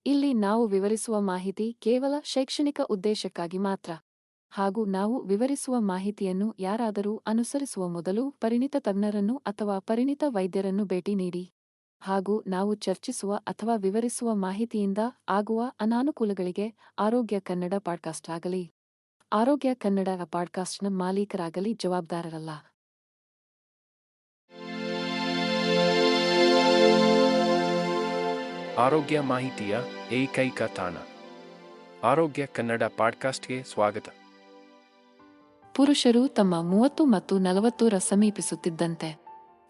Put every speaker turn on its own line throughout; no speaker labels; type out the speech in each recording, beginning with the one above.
ಇಲ್ಲಿ ನಾವು ವಿವರಿಸುವ ಮಾಹಿತಿ ಕೇವಲ ಶೈಕ್ಷಣಿಕ ಉದ್ದೇಶಕ್ಕಾಗಿ ಮಾತ್ರ. ಹಾಗೂ ನಾವು ವಿವರಿಸುವ ಮಾಹಿತಿಯನ್ನು ಯಾರಾದರೂ ಅನುಸರಿಸುವ ಮೊದಲು ಪರಿಣಿತ ತಜ್ಞರನ್ನು ಅಥವಾ ಪರಿಣಿತ ವೈದ್ಯರನ್ನು ಭೇಟಿ ನೀಡಿ. ಹಾಗೂ ನಾವು ಚರ್ಚಿಸುವ ಅಥವಾ ವಿವರಿಸುವ ಮಾಹಿತಿಯಿಂದ ಆಗುವ ಅನಾನುಕೂಲಗಳಿಗೆ ಆರೋಗ್ಯ ಕನ್ನಡ ಪಾಡ್ಕಾಸ್ಟ್ ಆಗಲಿ ಆರೋಗ್ಯ ಕನ್ನಡ ಪಾಡ್ಕಾಸ್ಟ್ನ ಮಾಲೀಕರಾಗಲಿ ಜವಾಬ್ದಾರರಲ್ಲ.
ಆರೋಗ್ಯ ಮಾಹಿತಿಯ ಏಕೈಕ ತಾಣ ಆರೋಗ್ಯ ಕನ್ನಡ ಪಾಡ್ಕಾಸ್ಟ್ಗೆ ಸ್ವಾಗತ.
ಪುರುಷರು ತಮ್ಮ 30 ಮತ್ತು 40 ಸಮೀಪಿಸುತ್ತಿದ್ದಂತೆ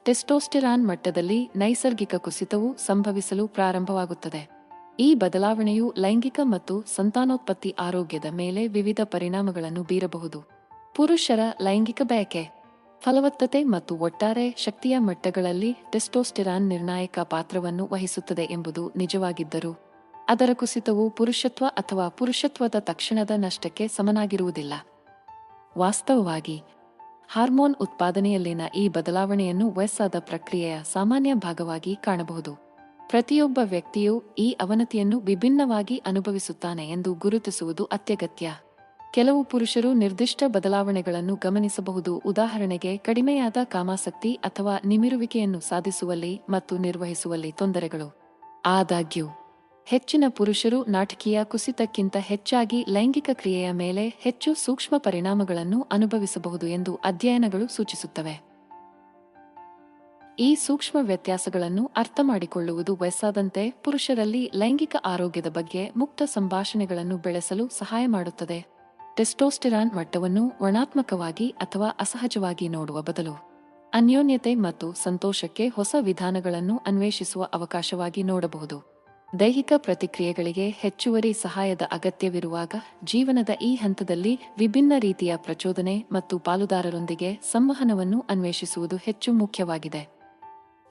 ಟೆಸ್ಟೋಸ್ಟೆರಾನ್ ಮಟ್ಟದಲ್ಲಿ ನೈಸರ್ಗಿಕ ಕುಸಿತವು ಸಂಭವಿಸಲು ಪ್ರಾರಂಭವಾಗುತ್ತದೆ. ಈ ಬದಲಾವಣೆಯು ಲೈಂಗಿಕ ಮತ್ತು ಸಂತಾನೋತ್ಪತ್ತಿ ಆರೋಗ್ಯದ ಮೇಲೆ ವಿವಿಧ ಪರಿಣಾಮಗಳನ್ನು ಬೀರಬಹುದು. ಪುರುಷರ ಲೈಂಗಿಕ ಬಯಕೆ, ಫಲವತ್ತತೆ ಮತ್ತು ಒಟ್ಟಾರೆ ಶಕ್ತಿಯ ಮಟ್ಟಗಳಲ್ಲಿ ಟೆಸ್ಟೋಸ್ಟೆರಾನ್ ನಿರ್ಣಾಯಕ ಪಾತ್ರವನ್ನು ವಹಿಸುತ್ತದೆ ಎಂಬುದು ನಿಜವಾಗಿದ್ದರೂ, ಅದರ ಕುಸಿತವು ಪುರುಷತ್ವ ಅಥವಾ ಪುರುಷತ್ವದ ತಕ್ಷಣದ ನಷ್ಟಕ್ಕೆ ಸಮನಾಗಿರುವುದಿಲ್ಲ. ವಾಸ್ತವವಾಗಿ, ಹಾರ್ಮೋನ್ ಉತ್ಪಾದನೆಯಲ್ಲಿನ ಈ ಬದಲಾವಣೆಯನ್ನು ವಯಸ್ಸಾದ ಪ್ರಕ್ರಿಯೆಯ ಸಾಮಾನ್ಯ ಭಾಗವಾಗಿ ಕಾಣಬಹುದು. ಪ್ರತಿಯೊಬ್ಬ ವ್ಯಕ್ತಿಯು ಈ ಅವನತಿಯನ್ನು ವಿಭಿನ್ನವಾಗಿ ಅನುಭವಿಸುತ್ತಾನೆ ಎಂದು ಗುರುತಿಸುವುದು ಅತ್ಯಗತ್ಯ. ಕೆಲವು ಪುರುಷರು ನಿರ್ದಿಷ್ಟ ಬದಲಾವಣೆಗಳನ್ನು ಗಮನಿಸಬಹುದು, ಉದಾಹರಣೆಗೆ ಕಡಿಮೆಯಾದ ಕಾಮಾಸಕ್ತಿ ಅಥವಾ ನಿಮಿರುವಿಕೆಯನ್ನು ಸಾಧಿಸುವಲ್ಲಿ ಮತ್ತು ನಿರ್ವಹಿಸುವಲ್ಲಿ ತೊಂದರೆಗಳು. ಆದಾಗ್ಯೂ, ಹೆಚ್ಚಿನ ಪುರುಷರು ನಾಟಕೀಯ ಕುಸಿತಕ್ಕಿಂತ ಹೆಚ್ಚಾಗಿ ಲೈಂಗಿಕ ಕ್ರಿಯೆಯ ಮೇಲೆ ಹೆಚ್ಚು ಸೂಕ್ಷ್ಮ ಪರಿಣಾಮಗಳನ್ನು ಅನುಭವಿಸಬಹುದು ಎಂದು ಅಧ್ಯಯನಗಳು ಸೂಚಿಸುತ್ತವೆ. ಈ ಸೂಕ್ಷ್ಮ ವ್ಯತ್ಯಾಸಗಳನ್ನು ಅರ್ಥಮಾಡಿಕೊಳ್ಳುವುದು ವಯಸ್ಸಾದಂತೆ ಪುರುಷರಲ್ಲಿ ಲೈಂಗಿಕ ಆರೋಗ್ಯದ ಬಗ್ಗೆ ಮುಕ್ತ ಸಂಭಾಷಣೆಗಳನ್ನು ಬೆಳೆಸಲು ಸಹಾಯ ಮಾಡುತ್ತದೆ. ಟೆಸ್ಟೋಸ್ಟೆರಾನ್ ಮಟ್ಟವನ್ನು ವರ್ಣಾತ್ಮಕವಾಗಿ ಅಥವಾ ಅಸಹಜವಾಗಿ ನೋಡುವ ಬದಲು ಅನ್ಯೋನ್ಯತೆ ಮತ್ತು ಸಂತೋಷಕ್ಕೆ ಹೊಸ ವಿಧಾನಗಳನ್ನು ಅನ್ವೇಷಿಸುವ ಅವಕಾಶವಾಗಿ ನೋಡಬಹುದು. ದೈಹಿಕ ಪ್ರತಿಕ್ರಿಯೆಗಳಿಗೆ ಹೆಚ್ಚುವರಿ ಸಹಾಯದ ಅಗತ್ಯವಿರುವಾಗ ಜೀವನದ ಈ ಹಂತದಲ್ಲಿ ವಿಭಿನ್ನ ರೀತಿಯ ಪ್ರಚೋದನೆ ಮತ್ತು ಪಾಲುದಾರರೊಂದಿಗೆ ಸಂವಹನವನ್ನು ಅನ್ವೇಷಿಸುವುದು ಹೆಚ್ಚು ಮುಖ್ಯವಾಗಿದೆ.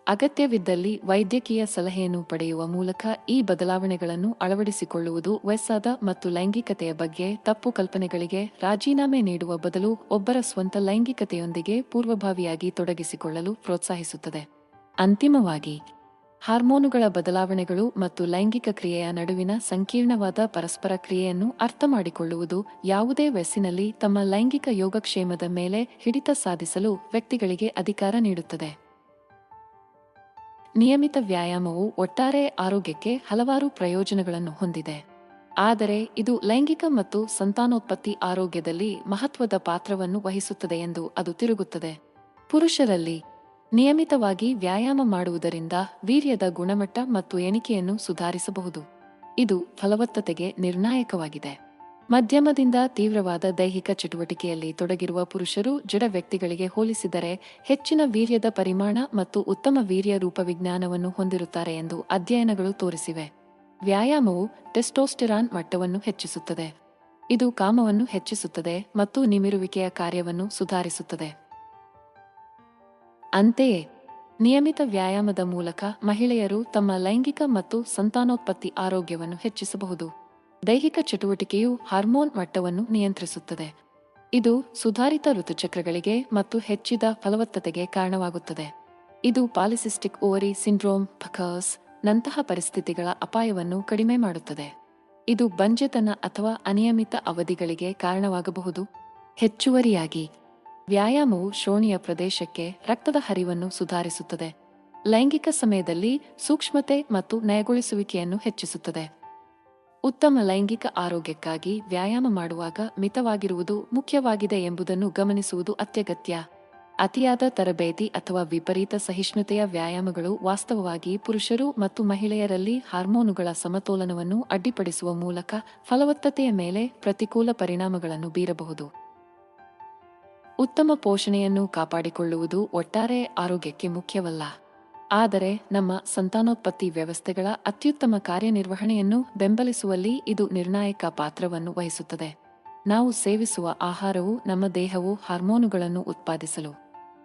ಅಗತ್ಯವಿದ್ದಲ್ಲಿ ವೈದ್ಯಕೀಯ ಸಲಹೆಯನ್ನು ಪಡೆಯುವ ಮೂಲಕ ಈ ಬದಲಾವಣೆಗಳನ್ನು ಅಳವಡಿಸಿಕೊಳ್ಳುವುದು ವಯಸ್ಸಾದ ಮತ್ತು ಲೈಂಗಿಕತೆಯ ಬಗ್ಗೆ ತಪ್ಪು ಕಲ್ಪನೆಗಳಿಗೆ ರಾಜೀನಾಮೆ ನೀಡುವ ಬದಲು ಒಬ್ಬರ ಸ್ವಂತ ಲೈಂಗಿಕತೆಯೊಂದಿಗೆ ಪೂರ್ವಭಾವಿಯಾಗಿ ತೊಡಗಿಸಿಕೊಳ್ಳಲು ಪ್ರೋತ್ಸಾಹಿಸುತ್ತದೆ. ಅಂತಿಮವಾಗಿ, ಹಾರ್ಮೋನುಗಳ ಬದಲಾವಣೆಗಳು ಮತ್ತು ಲೈಂಗಿಕ ಕ್ರಿಯೆಯ ನಡುವಿನ ಸಂಕೀರ್ಣವಾದ ಪರಸ್ಪರ ಕ್ರಿಯೆಯನ್ನು ಅರ್ಥಮಾಡಿಕೊಳ್ಳುವುದು ಯಾವುದೇ ವಯಸ್ಸಿನಲ್ಲಿ ತಮ್ಮ ಲೈಂಗಿಕ ಯೋಗಕ್ಷೇಮದ ಮೇಲೆ ಹಿಡಿತ ಸಾಧಿಸಲು ವ್ಯಕ್ತಿಗಳಿಗೆ ಅಧಿಕಾರ ನೀಡುತ್ತದೆ. ನಿಯಮಿತ ವ್ಯಾಯಾಮವು ಒಟ್ಟಾರೆ ಆರೋಗ್ಯಕ್ಕೆ ಹಲವಾರು ಪ್ರಯೋಜನಗಳನ್ನು ಹೊಂದಿದೆ, ಆದರೆ ಇದು ಲೈಂಗಿಕ ಮತ್ತು ಸಂತಾನೋತ್ಪತ್ತಿ ಆರೋಗ್ಯದಲ್ಲಿ ಮಹತ್ವದ ಪಾತ್ರವನ್ನು ವಹಿಸುತ್ತದೆ ಎಂದು ಅದು ತಿರುಗುತ್ತದೆ. ಪುರುಷರಲ್ಲಿ ನಿಯಮಿತವಾಗಿ ವ್ಯಾಯಾಮ ಮಾಡುವುದರಿಂದ ವೀರ್ಯದ ಗುಣಮಟ್ಟ ಮತ್ತು ಎಣಿಕೆಯನ್ನು ಸುಧಾರಿಸಬಹುದು. ಇದು ಫಲವತ್ತತೆಗೆ ನಿರ್ಣಾಯಕವಾಗಿದೆ. ಮಧ್ಯಮದಿಂದ ತೀವ್ರವಾದ ದೈಹಿಕ ಚಟುವಟಿಕೆಯಲ್ಲಿ ತೊಡಗಿರುವ ಪುರುಷರು ಜಡ ವ್ಯಕ್ತಿಗಳಿಗೆ ಹೋಲಿಸಿದರೆ ಹೆಚ್ಚಿನ ವೀರ್ಯದ ಪರಿಮಾಣ ಮತ್ತು ಉತ್ತಮ ವೀರ್ಯ ರೂಪವಿಜ್ಞಾನವನ್ನು ಹೊಂದಿರುತ್ತಾರೆ ಎಂದು ಅಧ್ಯಯನಗಳು ತೋರಿಸಿವೆ. ವ್ಯಾಯಾಮವು ಟೆಸ್ಟೋಸ್ಟೆರಾನ್ ಮಟ್ಟವನ್ನು ಹೆಚ್ಚಿಸುತ್ತದೆ. ಇದು ಕಾಮವನ್ನು ಹೆಚ್ಚಿಸುತ್ತದೆ ಮತ್ತು ನಿಮಿರುವಿಕೆಯ ಕಾರ್ಯವನ್ನು ಸುಧಾರಿಸುತ್ತದೆ. ಅಂತೆಯೇ, ನಿಯಮಿತ ವ್ಯಾಯಾಮದ ಮೂಲಕ ಮಹಿಳೆಯರು ತಮ್ಮ ಲೈಂಗಿಕ ಮತ್ತು ಸಂತಾನೋತ್ಪತ್ತಿ ಆರೋಗ್ಯವನ್ನು ಹೆಚ್ಚಿಸಬಹುದು. ದೈಹಿಕ ಚಟುವಟಿಕೆಯು ಹಾರ್ಮೋನ್ ಮಟ್ಟವನ್ನು ನಿಯಂತ್ರಿಸುತ್ತದೆ. ಇದು ಸುಧಾರಿತ ಋತುಚಕ್ರಗಳಿಗೆ ಮತ್ತು ಹೆಚ್ಚಿದ ಫಲವತ್ತತೆಗೆ ಕಾರಣವಾಗುತ್ತದೆ. ಇದು ಪಾಲಿಸಿಸ್ಟಿಕ್ ಓವರಿ ಸಿಂಡ್ರೋಮ್ (PCOS) ನಂತಹ ಪರಿಸ್ಥಿತಿಗಳ ಅಪಾಯವನ್ನು ಕಡಿಮೆ ಮಾಡುತ್ತದೆ. ಇದು ಬಂಜೆತನ ಅಥವಾ ಅನಿಯಮಿತ ಅವಧಿಗಳಿಗೆ ಕಾರಣವಾಗಬಹುದು. ಹೆಚ್ಚುವರಿಯಾಗಿ, ವ್ಯಾಯಾಮವು ಶ್ರೋಣಿಯ ಪ್ರದೇಶಕ್ಕೆ ರಕ್ತದ ಹರಿವನ್ನು ಸುಧಾರಿಸುತ್ತದೆ, ಲೈಂಗಿಕ ಸಮಯದಲ್ಲಿ ಸೂಕ್ಷ್ಮತೆ ಮತ್ತು ನಯಗೊಳಿಸುವಿಕೆಯನ್ನು ಹೆಚ್ಚಿಸುತ್ತದೆ. ಉತ್ತಮ ಲೈಂಗಿಕ ಆರೋಗ್ಯಕ್ಕಾಗಿ ವ್ಯಾಯಾಮ ಮಾಡುವಾಗ ಮಿತವಾಗಿರುವುದು ಮುಖ್ಯವಾಗಿದೆ ಎಂಬುದನ್ನು ಗಮನಿಸುವುದು ಅತ್ಯಗತ್ಯ. ಅತಿಯಾದ ತರಬೇತಿ ಅಥವಾ ವಿಪರೀತ ಸಹಿಷ್ಣುತೆಯ ವ್ಯಾಯಾಮಗಳು ವಾಸ್ತವವಾಗಿ ಪುರುಷರು ಮತ್ತು ಮಹಿಳೆಯರಲ್ಲಿ ಹಾರ್ಮೋನುಗಳ ಸಮತೋಲನವನ್ನು ಅಡ್ಡಿಪಡಿಸುವ ಮೂಲಕ ಫಲವತ್ತತೆಯ ಮೇಲೆ ಪ್ರತಿಕೂಲ ಪರಿಣಾಮಗಳನ್ನು ಬೀರಬಹುದು. ಉತ್ತಮ ಪೋಷಣೆಯನ್ನು ಕಾಪಾಡಿಕೊಳ್ಳುವುದು ಒಟ್ಟಾರೆ ಆರೋಗ್ಯಕ್ಕೆ ಮುಖ್ಯವಲ್ಲ, ಆದರೆ ನಮ್ಮ ಸಂತಾನೋತ್ಪತ್ತಿ ವ್ಯವಸ್ಥೆಗಳ ಅತ್ಯುತ್ತಮ ಕಾರ್ಯನಿರ್ವಹಣೆಯನ್ನು ಬೆಂಬಲಿಸುವಲ್ಲಿ ಇದು ನಿರ್ಣಾಯಕ ಪಾತ್ರವನ್ನು ವಹಿಸುತ್ತದೆ. ನಾವು ಸೇವಿಸುವ ಆಹಾರವು ನಮ್ಮ ದೇಹವು ಹಾರ್ಮೋನುಗಳನ್ನು ಉತ್ಪಾದಿಸಲು,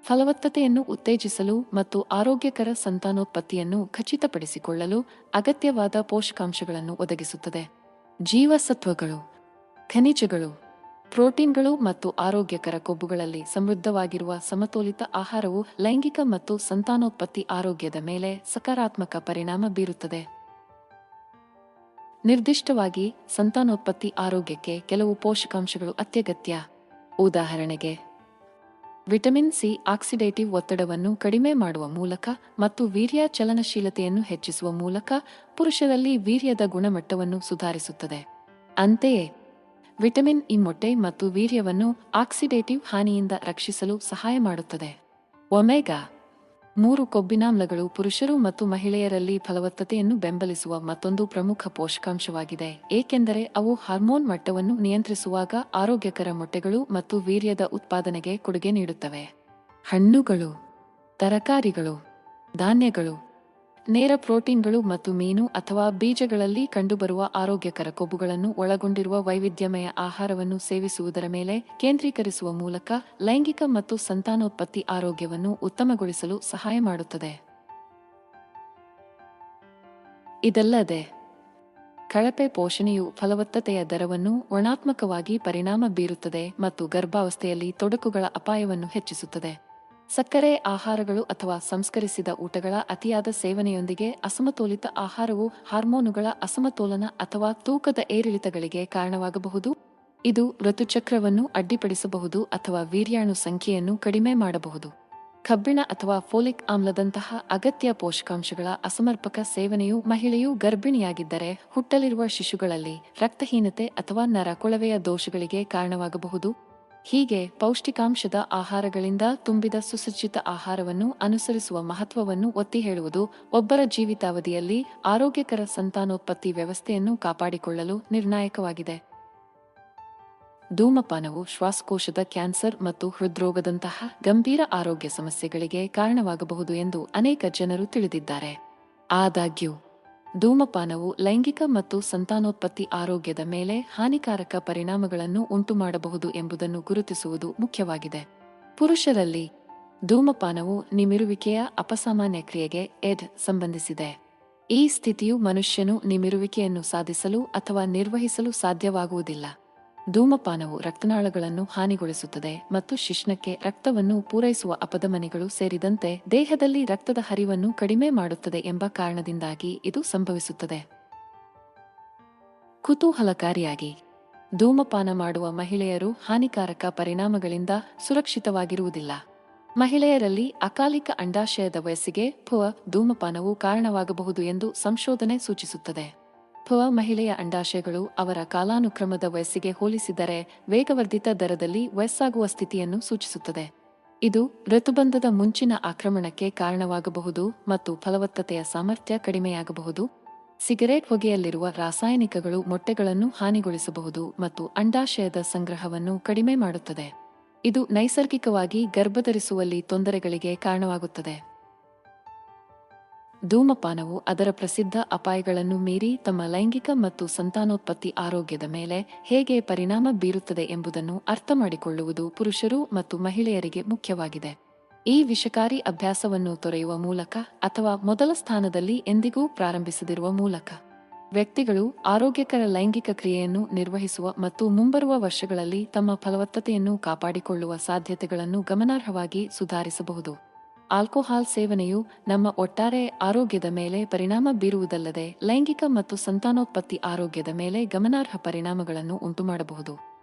ಫಲವತ್ತತೆಯನ್ನು ಉತ್ತೇಜಿಸಲು ಮತ್ತು ಆರೋಗ್ಯಕರ ಸಂತಾನೋತ್ಪತ್ತಿಯನ್ನು ಖಚಿತಪಡಿಸಿಕೊಳ್ಳಲು ಅಗತ್ಯವಾದ ಪೋಷಕಾಂಶಗಳನ್ನು ಒದಗಿಸುತ್ತದೆ. ಜೀವಸತ್ವಗಳು, ಖನಿಜಗಳು, ಪ್ರೋಟೀನ್ಗಳು ಮತ್ತು ಆರೋಗ್ಯಕರ ಕೊಬ್ಬುಗಳಲ್ಲಿ ಸಮೃದ್ಧವಾಗಿರುವ ಸಮತೋಲಿತ ಆಹಾರವು ಲೈಂಗಿಕ ಮತ್ತು ಸಂತಾನೋತ್ಪತ್ತಿ ಆರೋಗ್ಯದ ಮೇಲೆ ಸಕಾರಾತ್ಮಕ ಪರಿಣಾಮ ಬೀರುತ್ತದೆ. ನಿರ್ದಿಷ್ಟವಾಗಿ ಸಂತಾನೋತ್ಪತ್ತಿ ಆರೋಗ್ಯಕ್ಕೆ ಕೆಲವು ಪೋಷಕಾಂಶಗಳು ಅತ್ಯಗತ್ಯ. ಉದಾಹರಣೆಗೆ, ವಿಟಮಿನ್ ಸಿ ಆಕ್ಸಿಡೇಟಿವ್ ಒತ್ತಡವನ್ನು ಕಡಿಮೆ ಮಾಡುವ ಮೂಲಕ ಮತ್ತು ವೀರ್ಯ ಚಲನಶೀಲತೆಯನ್ನು ಹೆಚ್ಚಿಸುವ ಮೂಲಕ ಪುರುಷರಲ್ಲಿ ವೀರ್ಯದ ಗುಣಮಟ್ಟವನ್ನು ಸುಧಾರಿಸುತ್ತದೆ. ಅಂತೆಯೇ ವಿಟಮಿನ್ ಇ ಮೊಟ್ಟೆ ಮತ್ತು ವೀರ್ಯವನ್ನು ಆಕ್ಸಿಡೇಟಿವ್ ಹಾನಿಯಿಂದ ರಕ್ಷಿಸಲು ಸಹಾಯ ಮಾಡುತ್ತದೆ. ಒಮೆಗಾ 3 ಕೊಬ್ಬಿನಾಮ್ಲಗಳು ಪುರುಷರು ಮತ್ತು ಮಹಿಳೆಯರಲ್ಲಿ ಫಲವತ್ತತೆಯನ್ನು ಬೆಂಬಲಿಸುವ ಮತ್ತೊಂದು ಪ್ರಮುಖ ಪೋಷಕಾಂಶವಾಗಿದೆ, ಏಕೆಂದರೆ ಅವು ಹಾರ್ಮೋನ್ ಮಟ್ಟವನ್ನು ನಿಯಂತ್ರಿಸುವಾಗ ಆರೋಗ್ಯಕರ ಮೊಟ್ಟೆಗಳು ಮತ್ತು ವೀರ್ಯದ ಉತ್ಪಾದನೆಗೆ ಕೊಡುಗೆ ನೀಡುತ್ತವೆ. ಹಣ್ಣುಗಳು, ತರಕಾರಿಗಳು, ಧಾನ್ಯಗಳು, ನೇರ ಪ್ರೋಟೀನ್ಗಳು ಮತ್ತು ಮೀನು ಅಥವಾ ಬೀಜಗಳಲ್ಲಿ ಕಂಡುಬರುವ ಆರೋಗ್ಯಕರ ಕೊಬ್ಬುಗಳನ್ನು ಒಳಗೊಂಡಿರುವ ವೈವಿಧ್ಯಮಯ ಆಹಾರವನ್ನು ಸೇವಿಸುವುದರ ಮೇಲೆ ಕೇಂದ್ರೀಕರಿಸುವ ಮೂಲಕ ಲೈಂಗಿಕ ಮತ್ತು ಸಂತಾನೋತ್ಪತ್ತಿ ಆರೋಗ್ಯವನ್ನು ಉತ್ತಮಗೊಳಿಸಲು ಸಹಾಯ ಮಾಡುತ್ತದೆ. ಇದಲ್ಲದೆ ಕಳಪೆ ಪೋಷಣೆಯು ಫಲವತ್ತತೆಯ ದರವನ್ನು ಋಣಾತ್ಮಕವಾಗಿ ಪರಿಣಾಮ ಬೀರುತ್ತದೆ ಮತ್ತು ಗರ್ಭಾವಸ್ಥೆಯಲ್ಲಿ ತೊಡಕುಗಳ ಅಪಾಯವನ್ನು ಹೆಚ್ಚಿಸುತ್ತದೆ. ಸಕ್ಕರೆ ಆಹಾರಗಳು ಅಥವಾ ಸಂಸ್ಕರಿಸಿದ ಊಟಗಳ ಅತಿಯಾದ ಸೇವನೆಯೊಂದಿಗೆ ಅಸಮತೋಲಿತ ಆಹಾರವು ಹಾರ್ಮೋನುಗಳ ಅಸಮತೋಲನ ಅಥವಾ ತೂಕದ ಏರಿಳಿತಗಳಿಗೆ ಕಾರಣವಾಗಬಹುದು. ಇದು ಋತುಚಕ್ರವನ್ನು ಅಡ್ಡಿಪಡಿಸಬಹುದು ಅಥವಾ ವೀರ್ಯಾಣು ಸಂಖ್ಯೆಯನ್ನು ಕಡಿಮೆ ಮಾಡಬಹುದು. ಕಬ್ಬಿಣ ಅಥವಾ ಫೋಲಿಕ್ ಆಮ್ಲದಂತಹ ಅಗತ್ಯ ಪೋಷಕಾಂಶಗಳ ಅಸಮರ್ಪಕ ಸೇವನೆಯು ಮಹಿಳೆಯು ಗರ್ಭಿಣಿಯಾಗಿದ್ದರೆ ಹುಟ್ಟಲಿರುವ ಶಿಶುಗಳಲ್ಲಿ ರಕ್ತಹೀನತೆ ಅಥವಾ ನರಕೊಳವೆಯ ದೋಷಗಳಿಗೆ ಕಾರಣವಾಗಬಹುದು. ಹೀಗೆ ಪೌಷ್ಟಿಕಾಂಶದ ಆಹಾರಗಳಿಂದ ತುಂಬಿದ ಸುಸಜ್ಜಿತ ಆಹಾರವನ್ನು ಅನುಸರಿಸುವ ಮಹತ್ವವನ್ನು ಒತ್ತಿ ಹೇಳುವುದು ಒಬ್ಬರ ಜೀವಿತಾವಧಿಯಲ್ಲಿ ಆರೋಗ್ಯಕರ ಸಂತಾನೋತ್ಪತ್ತಿ ವ್ಯವಸ್ಥೆಯನ್ನು ಕಾಪಾಡಿಕೊಳ್ಳಲು ನಿರ್ಣಾಯಕವಾಗಿದೆ. ಧೂಮಪಾನವು ಶ್ವಾಸಕೋಶದ ಕ್ಯಾನ್ಸರ್ ಮತ್ತು ಹೃದ್ರೋಗದಂತಹ ಗಂಭೀರ ಆರೋಗ್ಯ ಸಮಸ್ಯೆಗಳಿಗೆ ಕಾರಣವಾಗಬಹುದು ಎಂದು ಅನೇಕ ಜನರು ತಿಳಿದಿದ್ದಾರೆ. ಆದಾಗ್ಯೂ ಧೂಮಪಾನವು ಲೈಂಗಿಕ ಮತ್ತು ಸಂತಾನೋತ್ಪತ್ತಿ ಆರೋಗ್ಯದ ಮೇಲೆ ಹಾನಿಕಾರಕ ಪರಿಣಾಮಗಳನ್ನು ಉಂಟುಮಾಡಬಹುದು ಎಂಬುದನ್ನು ಗುರುತಿಸುವುದು ಮುಖ್ಯವಾಗಿದೆ. ಪುರುಷರಲ್ಲಿ ಧೂಮಪಾನವು ನಿಮಿರುವಿಕೆಯ ಅಪಸಾಮಾನ್ಯ ಕ್ರಿಯೆಗೆ ಸಂಬಂಧಿಸಿದೆ. ಈ ಸ್ಥಿತಿಯು ಮನುಷ್ಯನು ನಿಮಿರುವಿಕೆಯನ್ನು ಸಾಧಿಸಲು ಅಥವಾ ನಿರ್ವಹಿಸಲು ಸಾಧ್ಯವಾಗುವುದಿಲ್ಲ. ಧೂಮಪಾನವು ರಕ್ತನಾಳಗಳನ್ನು ಹಾನಿಗೊಳಿಸುತ್ತದೆ ಮತ್ತು ಶಿಶ್ನಕ್ಕೆ ರಕ್ತವನ್ನು ಪೂರೈಸುವ ಅಪಧಮನಿಗಳು ಸೇರಿದಂತೆ ದೇಹದಲ್ಲಿ ರಕ್ತದ ಹರಿವನ್ನು ಕಡಿಮೆ ಮಾಡುತ್ತದೆ ಎಂಬ ಕಾರಣದಿಂದಾಗಿ ಇದು ಸಂಭವಿಸುತ್ತದೆ. ಕುತೂಹಲಕಾರಿಯಾಗಿ, ಧೂಮಪಾನ ಮಾಡುವ ಮಹಿಳೆಯರು ಹಾನಿಕಾರಕ ಪರಿಣಾಮಗಳಿಂದ ಸುರಕ್ಷಿತವಾಗಿರುವುದಿಲ್ಲ. ಮಹಿಳೆಯರಲ್ಲಿ ಅಕಾಲಿಕ ಅಂಡಾಶಯದ ವಯಸ್ಸಿಗೆ ಧೂಮಪಾನವು ಕಾರಣವಾಗಬಹುದು ಎಂದು ಸಂಶೋಧನೆ ಸೂಚಿಸುತ್ತದೆ. ಮಹಿಳೆಯ ಅಂಡಾಶಯಗಳು ಅವರ ಕಾಲಾನುಕ್ರಮದ ವಯಸ್ಸಿಗೆ ಹೋಲಿಸಿದರೆ ವೇಗವರ್ಧಿತ ದರದಲ್ಲಿ ವಯಸ್ಸಾಗುವ ಸ್ಥಿತಿಯನ್ನು ಸೂಚಿಸುತ್ತದೆ. ಇದು ಋತುಬಂಧದ ಮುಂಚಿನ ಆಕ್ರಮಣಕ್ಕೆ ಕಾರಣವಾಗಬಹುದು ಮತ್ತು ಫಲವತ್ತತೆಯ ಸಾಮರ್ಥ್ಯ ಕಡಿಮೆಯಾಗಬಹುದು. ಸಿಗರೇಟ್ ಹೊಗೆಯಲ್ಲಿರುವ ರಾಸಾಯನಿಕಗಳು ಮೊಟ್ಟೆಗಳನ್ನು ಹಾನಿಗೊಳಿಸಬಹುದು ಮತ್ತು ಅಂಡಾಶಯದ ಸಂಗ್ರಹವನ್ನು ಕಡಿಮೆ ಮಾಡುತ್ತದೆ. ಇದು ನೈಸರ್ಗಿಕವಾಗಿ ಗರ್ಭಧರಿಸುವಲ್ಲಿ ತೊಂದರೆಗಳಿಗೆ ಕಾರಣವಾಗುತ್ತದೆ. ಧೂಮಪಾನವು ಅದರ ಪ್ರಸಿದ್ಧ ಅಪಾಯಗಳನ್ನು ಮೀರಿ ತಮ್ಮ ಲೈಂಗಿಕ ಮತ್ತು ಸಂತಾನೋತ್ಪತ್ತಿ ಆರೋಗ್ಯದ ಮೇಲೆ ಹೇಗೆ ಪರಿಣಾಮ ಬೀರುತ್ತದೆ ಎಂಬುದನ್ನು ಅರ್ಥಮಾಡಿಕೊಳ್ಳುವುದು ಪುರುಷರು ಮತ್ತು ಮಹಿಳೆಯರಿಗೆ ಮುಖ್ಯವಾಗಿದೆ. ಈ ವಿಷಕಾರಿ ಅಭ್ಯಾಸವನ್ನು ತೊರೆಯುವ ಮೂಲಕ ಅಥವಾ ಮೊದಲ ಸ್ಥಾನದಲ್ಲಿ ಎಂದಿಗೂ ಪ್ರಾರಂಭಿಸದಿರುವ ಮೂಲಕ ವ್ಯಕ್ತಿಗಳು ಆರೋಗ್ಯಕರ ಲೈಂಗಿಕ ಕ್ರಿಯೆಯನ್ನು ನಿರ್ವಹಿಸುವ ಮತ್ತು ಮುಂಬರುವ ವರ್ಷಗಳಲ್ಲಿ ತಮ್ಮ ಫಲವತ್ತತೆಯನ್ನು ಕಾಪಾಡಿಕೊಳ್ಳುವ ಸಾಧ್ಯತೆಗಳನ್ನು ಗಮನಾರ್ಹವಾಗಿ ಸುಧಾರಿಸಬಹುದು. ಆಲ್ಕೋಹಾಲ್ ಸೇವನೆಯು ನಮ್ಮ ಒಟ್ಟಾರೆ ಆರೋಗ್ಯದ ಮೇಲೆ ಪರಿಣಾಮ ಬೀರುವುದಲ್ಲದೆ ಲೈಂಗಿಕ ಮತ್ತು ಸಂತಾನೋತ್ಪತ್ತಿ ಆರೋಗ್ಯದ ಮೇಲೆ ಗಮನಾರ್ಹ ಪರಿಣಾಮಗಳನ್ನು ಉಂಟುಮಾಡಬಹುದು.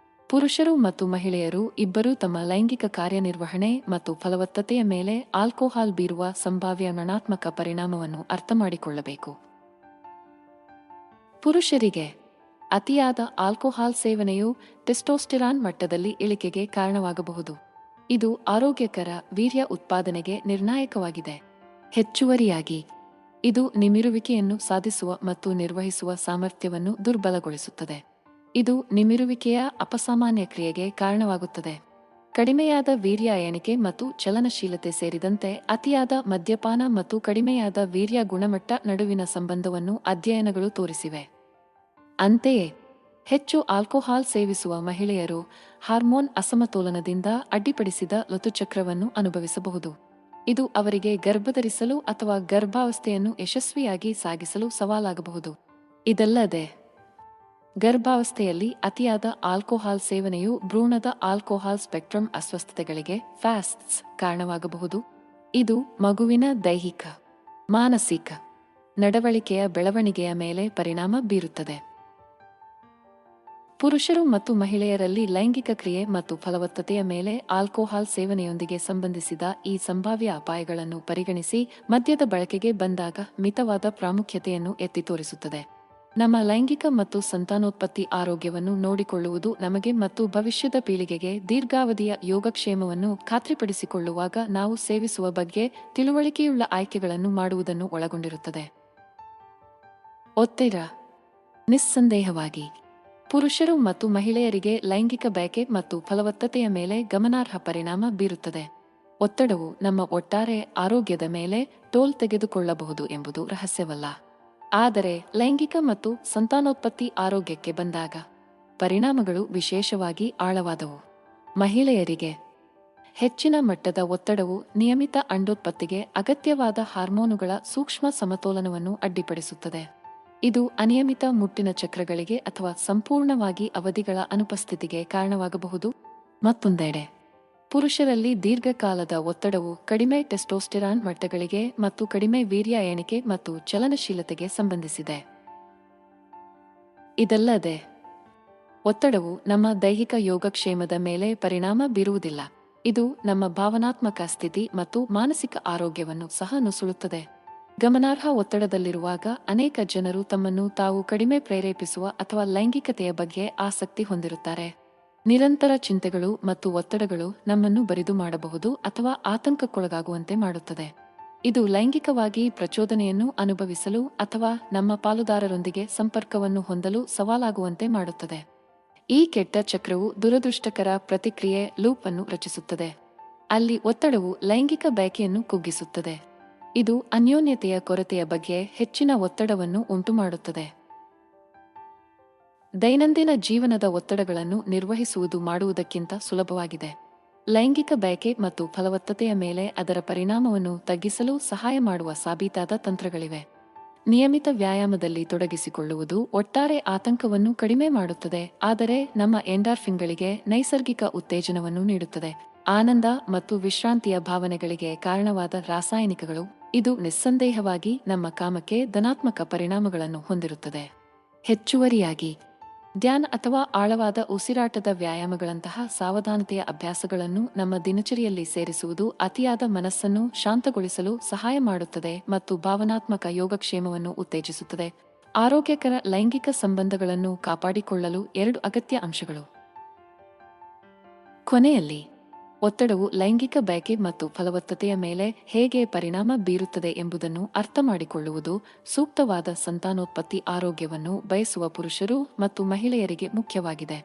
ಪುರುಷರು ಮತ್ತು ಮಹಿಳೆಯರು ಇಬ್ಬರೂ ತಮ್ಮ ಲೈಂಗಿಕ ಕಾರ್ಯನಿರ್ವಹಣೆ ಮತ್ತು ಫಲವತ್ತತೆಯ ಮೇಲೆ ಆಲ್ಕೋಹಾಲ್ ಬೀರುವ ಸಂಭಾವ್ಯ ಋಣಾತ್ಮಕ ಪರಿಣಾಮವನ್ನು ಅರ್ಥಮಾಡಿಕೊಳ್ಳಬೇಕು. ಪುರುಷರಿಗೆ ಅತಿಯಾದ ಆಲ್ಕೋಹಾಲ್ ಸೇವನೆಯು ಟೆಸ್ಟೋಸ್ಟೆರಾನ್ ಮಟ್ಟದಲ್ಲಿ ಇಳಿಕೆಗೆ ಕಾರಣವಾಗಬಹುದು. ಇದು ಆರೋಗ್ಯಕರ ವೀರ್ಯ ಉತ್ಪಾದನೆಗೆ ನಿರ್ಣಾಯಕವಾಗಿದೆ. ಹೆಚ್ಚುವರಿಯಾಗಿ, ಇದು ನಿಮಿರುವಿಕೆಯನ್ನು ಸಾಧಿಸುವ ಮತ್ತು ನಿರ್ವಹಿಸುವ ಸಾಮರ್ಥ್ಯವನ್ನು ದುರ್ಬಲಗೊಳಿಸುತ್ತದೆ. ಇದು ನಿಮಿರುವಿಕೆಯ ಅಪಸಾಮಾನ್ಯ ಕ್ರಿಯೆಗೆ ಕಾರಣವಾಗುತ್ತದೆ. ಕಡಿಮೆಯಾದ ವೀರ್ಯ ಎಣಿಕೆ ಮತ್ತು ಚಲನಶೀಲತೆ ಸೇರಿದಂತೆ ಅತಿಯಾದ ಮದ್ಯಪಾನ ಮತ್ತು ಕಡಿಮೆಯಾದ ವೀರ್ಯ ಗುಣಮಟ್ಟ ನಡುವಿನ ಸಂಬಂಧವನ್ನು ಅಧ್ಯಯನಗಳು ತೋರಿಸಿವೆ. ಅಂತೆಯೇ ಹೆಚ್ಚು ಆಲ್ಕೋಹಾಲ್ ಸೇವಿಸುವ ಮಹಿಳೆಯರು ಹಾರ್ಮೋನ್ ಅಸಮತೋಲನದಿಂದ ಅಡ್ಡಿಪಡಿಸಿದ ಋತುಚಕ್ರವನ್ನು ಅನುಭವಿಸಬಹುದು. ಇದು ಅವರಿಗೆ ಗರ್ಭಧರಿಸಲು ಅಥವಾ ಗರ್ಭಾವಸ್ಥೆಯನ್ನು ಯಶಸ್ವಿಯಾಗಿ ಸಾಗಿಸಲು ಸವಾಲಾಗಬಹುದು. ಇದಲ್ಲದೆ ಗರ್ಭಾವಸ್ಥೆಯಲ್ಲಿ ಅತಿಯಾದ ಆಲ್ಕೋಹಾಲ್ ಸೇವನೆಯು ಭ್ರೂಣದ ಆಲ್ಕೋಹಾಲ್ ಸ್ಪೆಕ್ಟ್ರಮ್ ಅಸ್ವಸ್ಥತೆಗಳಿಗೆ ಫ್ಯಾಸ್ಟ್ಸ್ ಕಾರಣವಾಗಬಹುದು. ಇದು ಮಗುವಿನ ದೈಹಿಕ, ಮಾನಸಿಕ ನಡವಳಿಕೆಯ ಬೆಳವಣಿಗೆಯ ಮೇಲೆ ಪರಿಣಾಮ ಬೀರುತ್ತದೆ. ಪುರುಷರು ಮತ್ತು ಮಹಿಳೆಯರಲ್ಲಿ ಲೈಂಗಿಕ ಕ್ರಿಯೆ ಮತ್ತು ಫಲವತ್ತತೆಯ ಮೇಲೆ ಆಲ್ಕೋಹಾಲ್ ಸೇವನೆಯೊಂದಿಗೆ ಸಂಬಂಧಿಸಿದ ಈ ಸಂಭಾವ್ಯ ಅಪಾಯಗಳನ್ನು ಪರಿಗಣಿಸಿ ಮದ್ಯದ ಬಳಕೆಗೆ ಬಂದಾಗ ಮಿತವಾದ ಪ್ರಾಮುಖ್ಯತೆಯನ್ನು ಎತ್ತಿ ತೋರಿಸುತ್ತದೆ. ನಮ್ಮ ಲೈಂಗಿಕ ಮತ್ತು ಸಂತಾನೋತ್ಪತ್ತಿ ಆರೋಗ್ಯವನ್ನು ನೋಡಿಕೊಳ್ಳುವುದು ನಮಗೆ ಮತ್ತು ಭವಿಷ್ಯದ ಪೀಳಿಗೆಗೆ ದೀರ್ಘಾವಧಿಯ ಯೋಗಕ್ಷೇಮವನ್ನು ಖಾತ್ರಿಪಡಿಸಿಕೊಳ್ಳುವಾಗ ನಾವು ಸೇವಿಸುವ ಬಗ್ಗೆ ತಿಳುವಳಿಕೆಯುಳ್ಳ ಆಯ್ಕೆಗಳನ್ನು ಮಾಡುವುದನ್ನು ಒಳಗೊಂಡಿರುತ್ತದೆ. ಒತ್ತಡ. ನಿಸ್ಸಂದೇಹವಾಗಿ ಪುರುಷರು ಮತ್ತು ಮಹಿಳೆಯರಿಗೆ ಲೈಂಗಿಕ ಬಯಕೆ ಮತ್ತು ಫಲವತ್ತತೆಯ ಮೇಲೆ ಗಮನಾರ್ಹ ಪರಿಣಾಮ ಬೀರುತ್ತದೆ. ಒತ್ತಡವು ನಮ್ಮ ಒಟ್ಟಾರೆ ಆರೋಗ್ಯದ ಮೇಲೆ ಟೋಲ್ ತೆಗೆದುಕೊಳ್ಳಬಹುದು ಎಂಬುದು ರಹಸ್ಯವಲ್ಲ. ಆದರೆ ಲೈಂಗಿಕ ಮತ್ತು ಸಂತಾನೋತ್ಪತ್ತಿ ಆರೋಗ್ಯಕ್ಕೆ ಬಂದಾಗ ಪರಿಣಾಮಗಳು ವಿಶೇಷವಾಗಿ ಆಳವಾದವು. ಮಹಿಳೆಯರಿಗೆ ಹೆಚ್ಚಿನ ಮಟ್ಟದ ಒತ್ತಡವು ನಿಯಮಿತ ಅಂಡೋತ್ಪತ್ತಿಗೆ ಅಗತ್ಯವಾದ ಹಾರ್ಮೋನುಗಳ ಸೂಕ್ಷ್ಮ ಸಮತೋಲನವನ್ನು ಅಡ್ಡಿಪಡಿಸುತ್ತದೆ. ಇದು ಅನಿಯಮಿತ ಮುಟ್ಟಿನ ಚಕ್ರಗಳಿಗೆ ಅಥವಾ ಸಂಪೂರ್ಣವಾಗಿ ಅವಧಿಗಳ ಅನುಪಸ್ಥಿತಿಗೆ ಕಾರಣವಾಗಬಹುದು. ಮತ್ತೊಂದೆಡೆ ಪುರುಷರಲ್ಲಿ ದೀರ್ಘಕಾಲದ ಒತ್ತಡವು ಕಡಿಮೆ ಟೆಸ್ಟೋಸ್ಟೆರಾನ್ ಮಟ್ಟಗಳಿಗೆ ಮತ್ತು ಕಡಿಮೆ ವೀರ್ಯ ಎಣಿಕೆ ಮತ್ತು ಚಲನಶೀಲತೆಗೆ ಸಂಬಂಧಿಸಿದೆ. ಇದಲ್ಲದೆ ಒತ್ತಡವು ನಮ್ಮ ದೈಹಿಕ ಯೋಗಕ್ಷೇಮದ ಮೇಲೆ ಪರಿಣಾಮ ಬೀರುವುದಿಲ್ಲ. ಇದು ನಮ್ಮ ಭಾವನಾತ್ಮಕ ಸ್ಥಿತಿ ಮತ್ತು ಮಾನಸಿಕ ಆರೋಗ್ಯವನ್ನು ಸಹ ನುಸುಳುತ್ತದೆ. ಗಮನಾರ್ಹ ಒತ್ತಡದಲ್ಲಿರುವಾಗ ಅನೇಕ ಜನರು ತಮ್ಮನ್ನು ತಾವು ಕಡಿಮೆ ಪ್ರೇರೇಪಿಸುವ ಅಥವಾ ಲೈಂಗಿಕತೆಯ ಬಗ್ಗೆ ಆಸಕ್ತಿ ಹೊಂದಿರುತ್ತಾರೆ. ನಿರಂತರ ಚಿಂತೆಗಳು ಮತ್ತು ಒತ್ತಡಗಳು ನಮ್ಮನ್ನು ಬರಿದು ಮಾಡಬಹುದು ಅಥವಾ ಆತಂಕಕ್ಕೊಳಗಾಗುವಂತೆ ಮಾಡುತ್ತದೆ. ಇದು ಲೈಂಗಿಕವಾಗಿ ಪ್ರಚೋದನೆಯನ್ನು ಅನುಭವಿಸಲು ಅಥವಾ ನಮ್ಮ ಪಾಲುದಾರರೊಂದಿಗೆ ಸಂಪರ್ಕವನ್ನು ಹೊಂದಲು ಸವಾಲಾಗುವಂತೆ ಮಾಡುತ್ತದೆ. ಈ ಕೆಟ್ಟ ಚಕ್ರವು ದುರದೃಷ್ಟಕರ ಪ್ರತಿಕ್ರಿಯೆ ಲೂಪ್ ಅನ್ನು ರಚಿಸುತ್ತದೆ, ಅಲ್ಲಿ ಒತ್ತಡವು ಲೈಂಗಿಕ ಬಯಕೆಯನ್ನು ಕುಗ್ಗಿಸುತ್ತದೆ. ಇದು ಅನ್ಯೋನ್ಯತೆಯ ಕೊರತೆಯ ಬಗ್ಗೆ ಹೆಚ್ಚಿನ ಒತ್ತಡವನ್ನು ಉಂಟುಮಾಡುತ್ತದೆ. ದೈನಂದಿನ ಜೀವನದ ಒತ್ತಡಗಳನ್ನು ನಿರ್ವಹಿಸುವುದು ಮಾಡುವುದಕ್ಕಿಂತ ಸುಲಭವಾಗಿದೆ. ಲೈಂಗಿಕ ಬಯಕೆ ಮತ್ತು ಫಲವತ್ತತೆಯ ಮೇಲೆ ಅದರ ಪರಿಣಾಮವನ್ನು ತಗ್ಗಿಸಲು ಸಹಾಯ ಮಾಡುವ ಸಾಬೀತಾದ ತಂತ್ರಗಳಿವೆ. ನಿಯಮಿತ ವ್ಯಾಯಾಮದಲ್ಲಿ ತೊಡಗಿಸಿಕೊಳ್ಳುವುದು ಒಟ್ಟಾರೆ ಆತಂಕವನ್ನು ಕಡಿಮೆ ಮಾಡುತ್ತದೆ, ಆದರೆ ನಮ್ಮ ಎಂಡಾರ್ಫಿನ್ಗಳಿಗೆ ನೈಸರ್ಗಿಕ ಉತ್ತೇಜನವನ್ನು ನೀಡುತ್ತದೆ. ಆನಂದ ಮತ್ತು ವಿಶ್ರಾಂತಿಯ ಭಾವನೆಗಳಿಗೆ ಕಾರಣವಾದ ರಾಸಾಯನಿಕಗಳು. ಇದು ನಿಸ್ಸಂದೇಹವಾಗಿ ನಮ್ಮ ಕಾಮಕ್ಕೆ ಧನಾತ್ಮಕ ಪರಿಣಾಮಗಳನ್ನು ಹೊಂದಿರುತ್ತದೆ. ಹೆಚ್ಚುವರಿಯಾಗಿ ಧ್ಯಾನ ಅಥವಾ ಆಳವಾದ ಉಸಿರಾಟದ ವ್ಯಾಯಾಮಗಳಂತಹ ಸಾವಧಾನತೆಯ ಅಭ್ಯಾಸಗಳನ್ನು ನಮ್ಮ ದಿನಚರಿಯಲ್ಲಿ ಸೇರಿಸುವುದು ಅತಿಯಾದ ಮನಸ್ಸನ್ನು ಶಾಂತಗೊಳಿಸಲು ಸಹಾಯ ಮಾಡುತ್ತದೆ ಮತ್ತು ಭಾವನಾತ್ಮಕ ಯೋಗಕ್ಷೇಮವನ್ನು ಉತ್ತೇಜಿಸುತ್ತದೆ. ಆರೋಗ್ಯಕರ ಲೈಂಗಿಕ ಸಂಬಂಧಗಳನ್ನು ಕಾಪಾಡಿಕೊಳ್ಳಲು 2 ಅಗತ್ಯ ಅಂಶಗಳು. ಕೊನೆಯಲ್ಲಿ ಒತ್ತಡವು ಲೈಂಗಿಕ ಬಯಕೆ ಮತ್ತು ಫಲವತ್ತತೆಯ ಮೇಲೆ ಹೇಗೆ ಪರಿಣಾಮ ಬೀರುತ್ತದೆ ಎಂಬುದನ್ನು ಅರ್ಥಮಾಡಿಕೊಳ್ಳುವುದು ಸೂಕ್ತವಾದ ಸಂತಾನೋತ್ಪತ್ತಿ ಆರೋಗ್ಯವನ್ನು ಬಯಸುವ ಪುರುಷರು ಮತ್ತು ಮಹಿಳೆಯರಿಗೆ ಮುಖ್ಯವಾಗಿದೆ.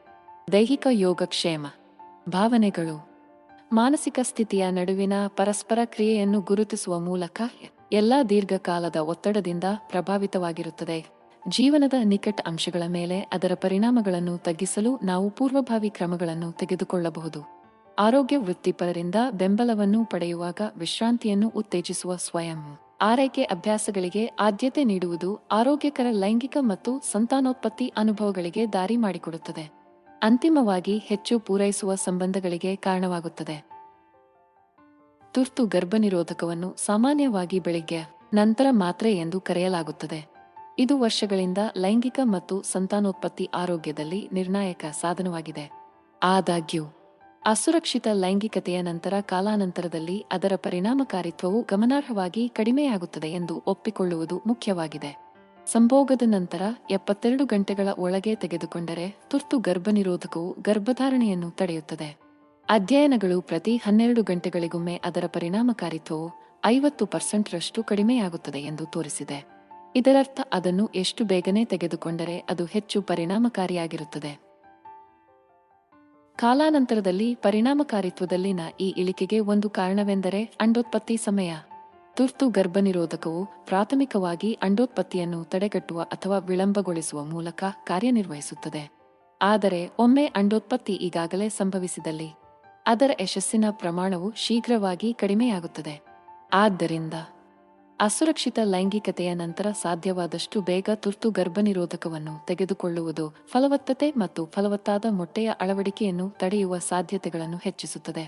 ದೈಹಿಕ ಯೋಗಕ್ಷೇಮ. ಭಾವನೆಗಳು ಮಾನಸಿಕ ಸ್ಥಿತಿಯ ನಡುವಿನ ಪರಸ್ಪರ ಕ್ರಿಯೆಯನ್ನು ಗುರುತಿಸುವ ಮೂಲಕ ಎಲ್ಲಾ ದೀರ್ಘಕಾಲದ ಒತ್ತಡದಿಂದ ಪ್ರಭಾವಿತವಾಗಿರುತ್ತದೆ. ಜೀವನದ ನಿಕಟ ಅಂಶಗಳ ಮೇಲೆ ಅದರ ಪರಿಣಾಮಗಳನ್ನು ತಗ್ಗಿಸಲು ನಾವು ಪೂರ್ವಭಾವಿ ಕ್ರಮಗಳನ್ನು ತೆಗೆದುಕೊಳ್ಳಬಹುದು. ಆರೋಗ್ಯ ವೃತ್ತಿಪರರಿಂದ ಬೆಂಬಲವನ್ನು ಪಡೆಯುವಾಗ ವಿಶ್ರಾಂತಿಯನ್ನು ಉತ್ತೇಜಿಸುವ ಸ್ವಯಂ ಆರೈಕೆ ಅಭ್ಯಾಸಗಳಿಗೆ ಆದ್ಯತೆ ನೀಡುವುದು ಆರೋಗ್ಯಕರ ಲೈಂಗಿಕ ಮತ್ತು ಸಂತಾನೋತ್ಪತ್ತಿ ಅನುಭವಗಳಿಗೆ ದಾರಿ ಮಾಡಿಕೊಡುತ್ತದೆ. ಅಂತಿಮವಾಗಿ ಹೆಚ್ಚು ಪೂರೈಸುವ ಸಂಬಂಧಗಳಿಗೆ ಕಾರಣವಾಗುತ್ತದೆ. ತುರ್ತು ಗರ್ಭನಿರೋಧಕವನ್ನು ಸಾಮಾನ್ಯವಾಗಿ ಬೆಳಿಗ್ಗೆ ನಂತರ ಮಾತ್ರೆ ಎಂದು ಕರೆಯಲಾಗುತ್ತದೆ. ಇದು ವರ್ಷಗಳಿಂದ ಲೈಂಗಿಕ ಮತ್ತು ಸಂತಾನೋತ್ಪತ್ತಿ ಆರೋಗ್ಯದಲ್ಲಿ ನಿರ್ಣಾಯಕ ಸಾಧನವಾಗಿದೆ. ಆದಾಗ್ಯೂ ಅಸುರಕ್ಷಿತ ಲೈಂಗಿಕತೆಯ ನಂತರ ಕಾಲಾನಂತರದಲ್ಲಿ ಅದರ ಪರಿಣಾಮಕಾರಿತ್ವವು ಗಮನಾರ್ಹವಾಗಿ ಕಡಿಮೆಯಾಗುತ್ತದೆ ಎಂದು ಒಪ್ಪಿಕೊಳ್ಳುವುದು ಮುಖ್ಯವಾಗಿದೆ. ಸಂಭೋಗದ ನಂತರ 72 ಗಂಟೆಗಳ ಒಳಗೆ ತೆಗೆದುಕೊಂಡರೆ ತುರ್ತು ಗರ್ಭನಿರೋಧಕವು ಗರ್ಭಧಾರಣೆಯನ್ನು ತಡೆಯುತ್ತದೆ. ಅಧ್ಯಯನಗಳು ಪ್ರತಿ 12 ಗಂಟೆಗಳಿಗೊಮ್ಮೆ ಅದರ ಪರಿಣಾಮಕಾರಿತ್ವವು 50% ಕಡಿಮೆಯಾಗುತ್ತದೆ ಎಂದು ತೋರಿಸಿದೆ. ಇದರರ್ಥ ಅದನ್ನು ಎಷ್ಟು ಬೇಗನೆ ತೆಗೆದುಕೊಂಡರೆ ಅದು ಹೆಚ್ಚು ಪರಿಣಾಮಕಾರಿಯಾಗಿರುತ್ತದೆ. ಕಾಲಾನಂತರದಲ್ಲಿ ಪರಿಣಾಮಕಾರಿತ್ವದಲ್ಲಿನ ಈ ಇಳಿಕೆಗೆ ಒಂದು ಕಾರಣವೆಂದರೆ ಅಂಡೋತ್ಪತ್ತಿ ಸಮಯ. ತುರ್ತು ಗರ್ಭನಿರೋಧಕವು ಪ್ರಾಥಮಿಕವಾಗಿ ಅಂಡೋತ್ಪತ್ತಿಯನ್ನು ತಡೆಗಟ್ಟುವ ಅಥವಾ ವಿಳಂಬಗೊಳಿಸುವ ಮೂಲಕ ಕಾರ್ಯನಿರ್ವಹಿಸುತ್ತದೆ. ಆದರೆ ಒಮ್ಮೆ ಅಂಡೋತ್ಪತ್ತಿ ಈಗಾಗಲೇ ಸಂಭವಿಸಿದಲ್ಲಿ ಅದರ ಯಶಸ್ಸಿನ ಪ್ರಮಾಣವು ಶೀಘ್ರವಾಗಿ ಕಡಿಮೆಯಾಗುತ್ತದೆ. ಆದ್ದರಿಂದ ಅಸುರಕ್ಷಿತ ಲೈಂಗಿಕತೆಯ ನಂತರ ಸಾಧ್ಯವಾದಷ್ಟು ಬೇಗ ತುರ್ತು ಗರ್ಭನಿರೋಧಕವನ್ನು ತೆಗೆದುಕೊಳ್ಳುವುದು ಫಲವತ್ತತೆ ಮತ್ತು ಫಲವತ್ತಾದ ಮೊಟ್ಟೆಯ ಅಳವಡಿಕೆಯನ್ನು ತಡೆಯುವ ಸಾಧ್ಯತೆಗಳನ್ನು ಹೆಚ್ಚಿಸುತ್ತದೆ.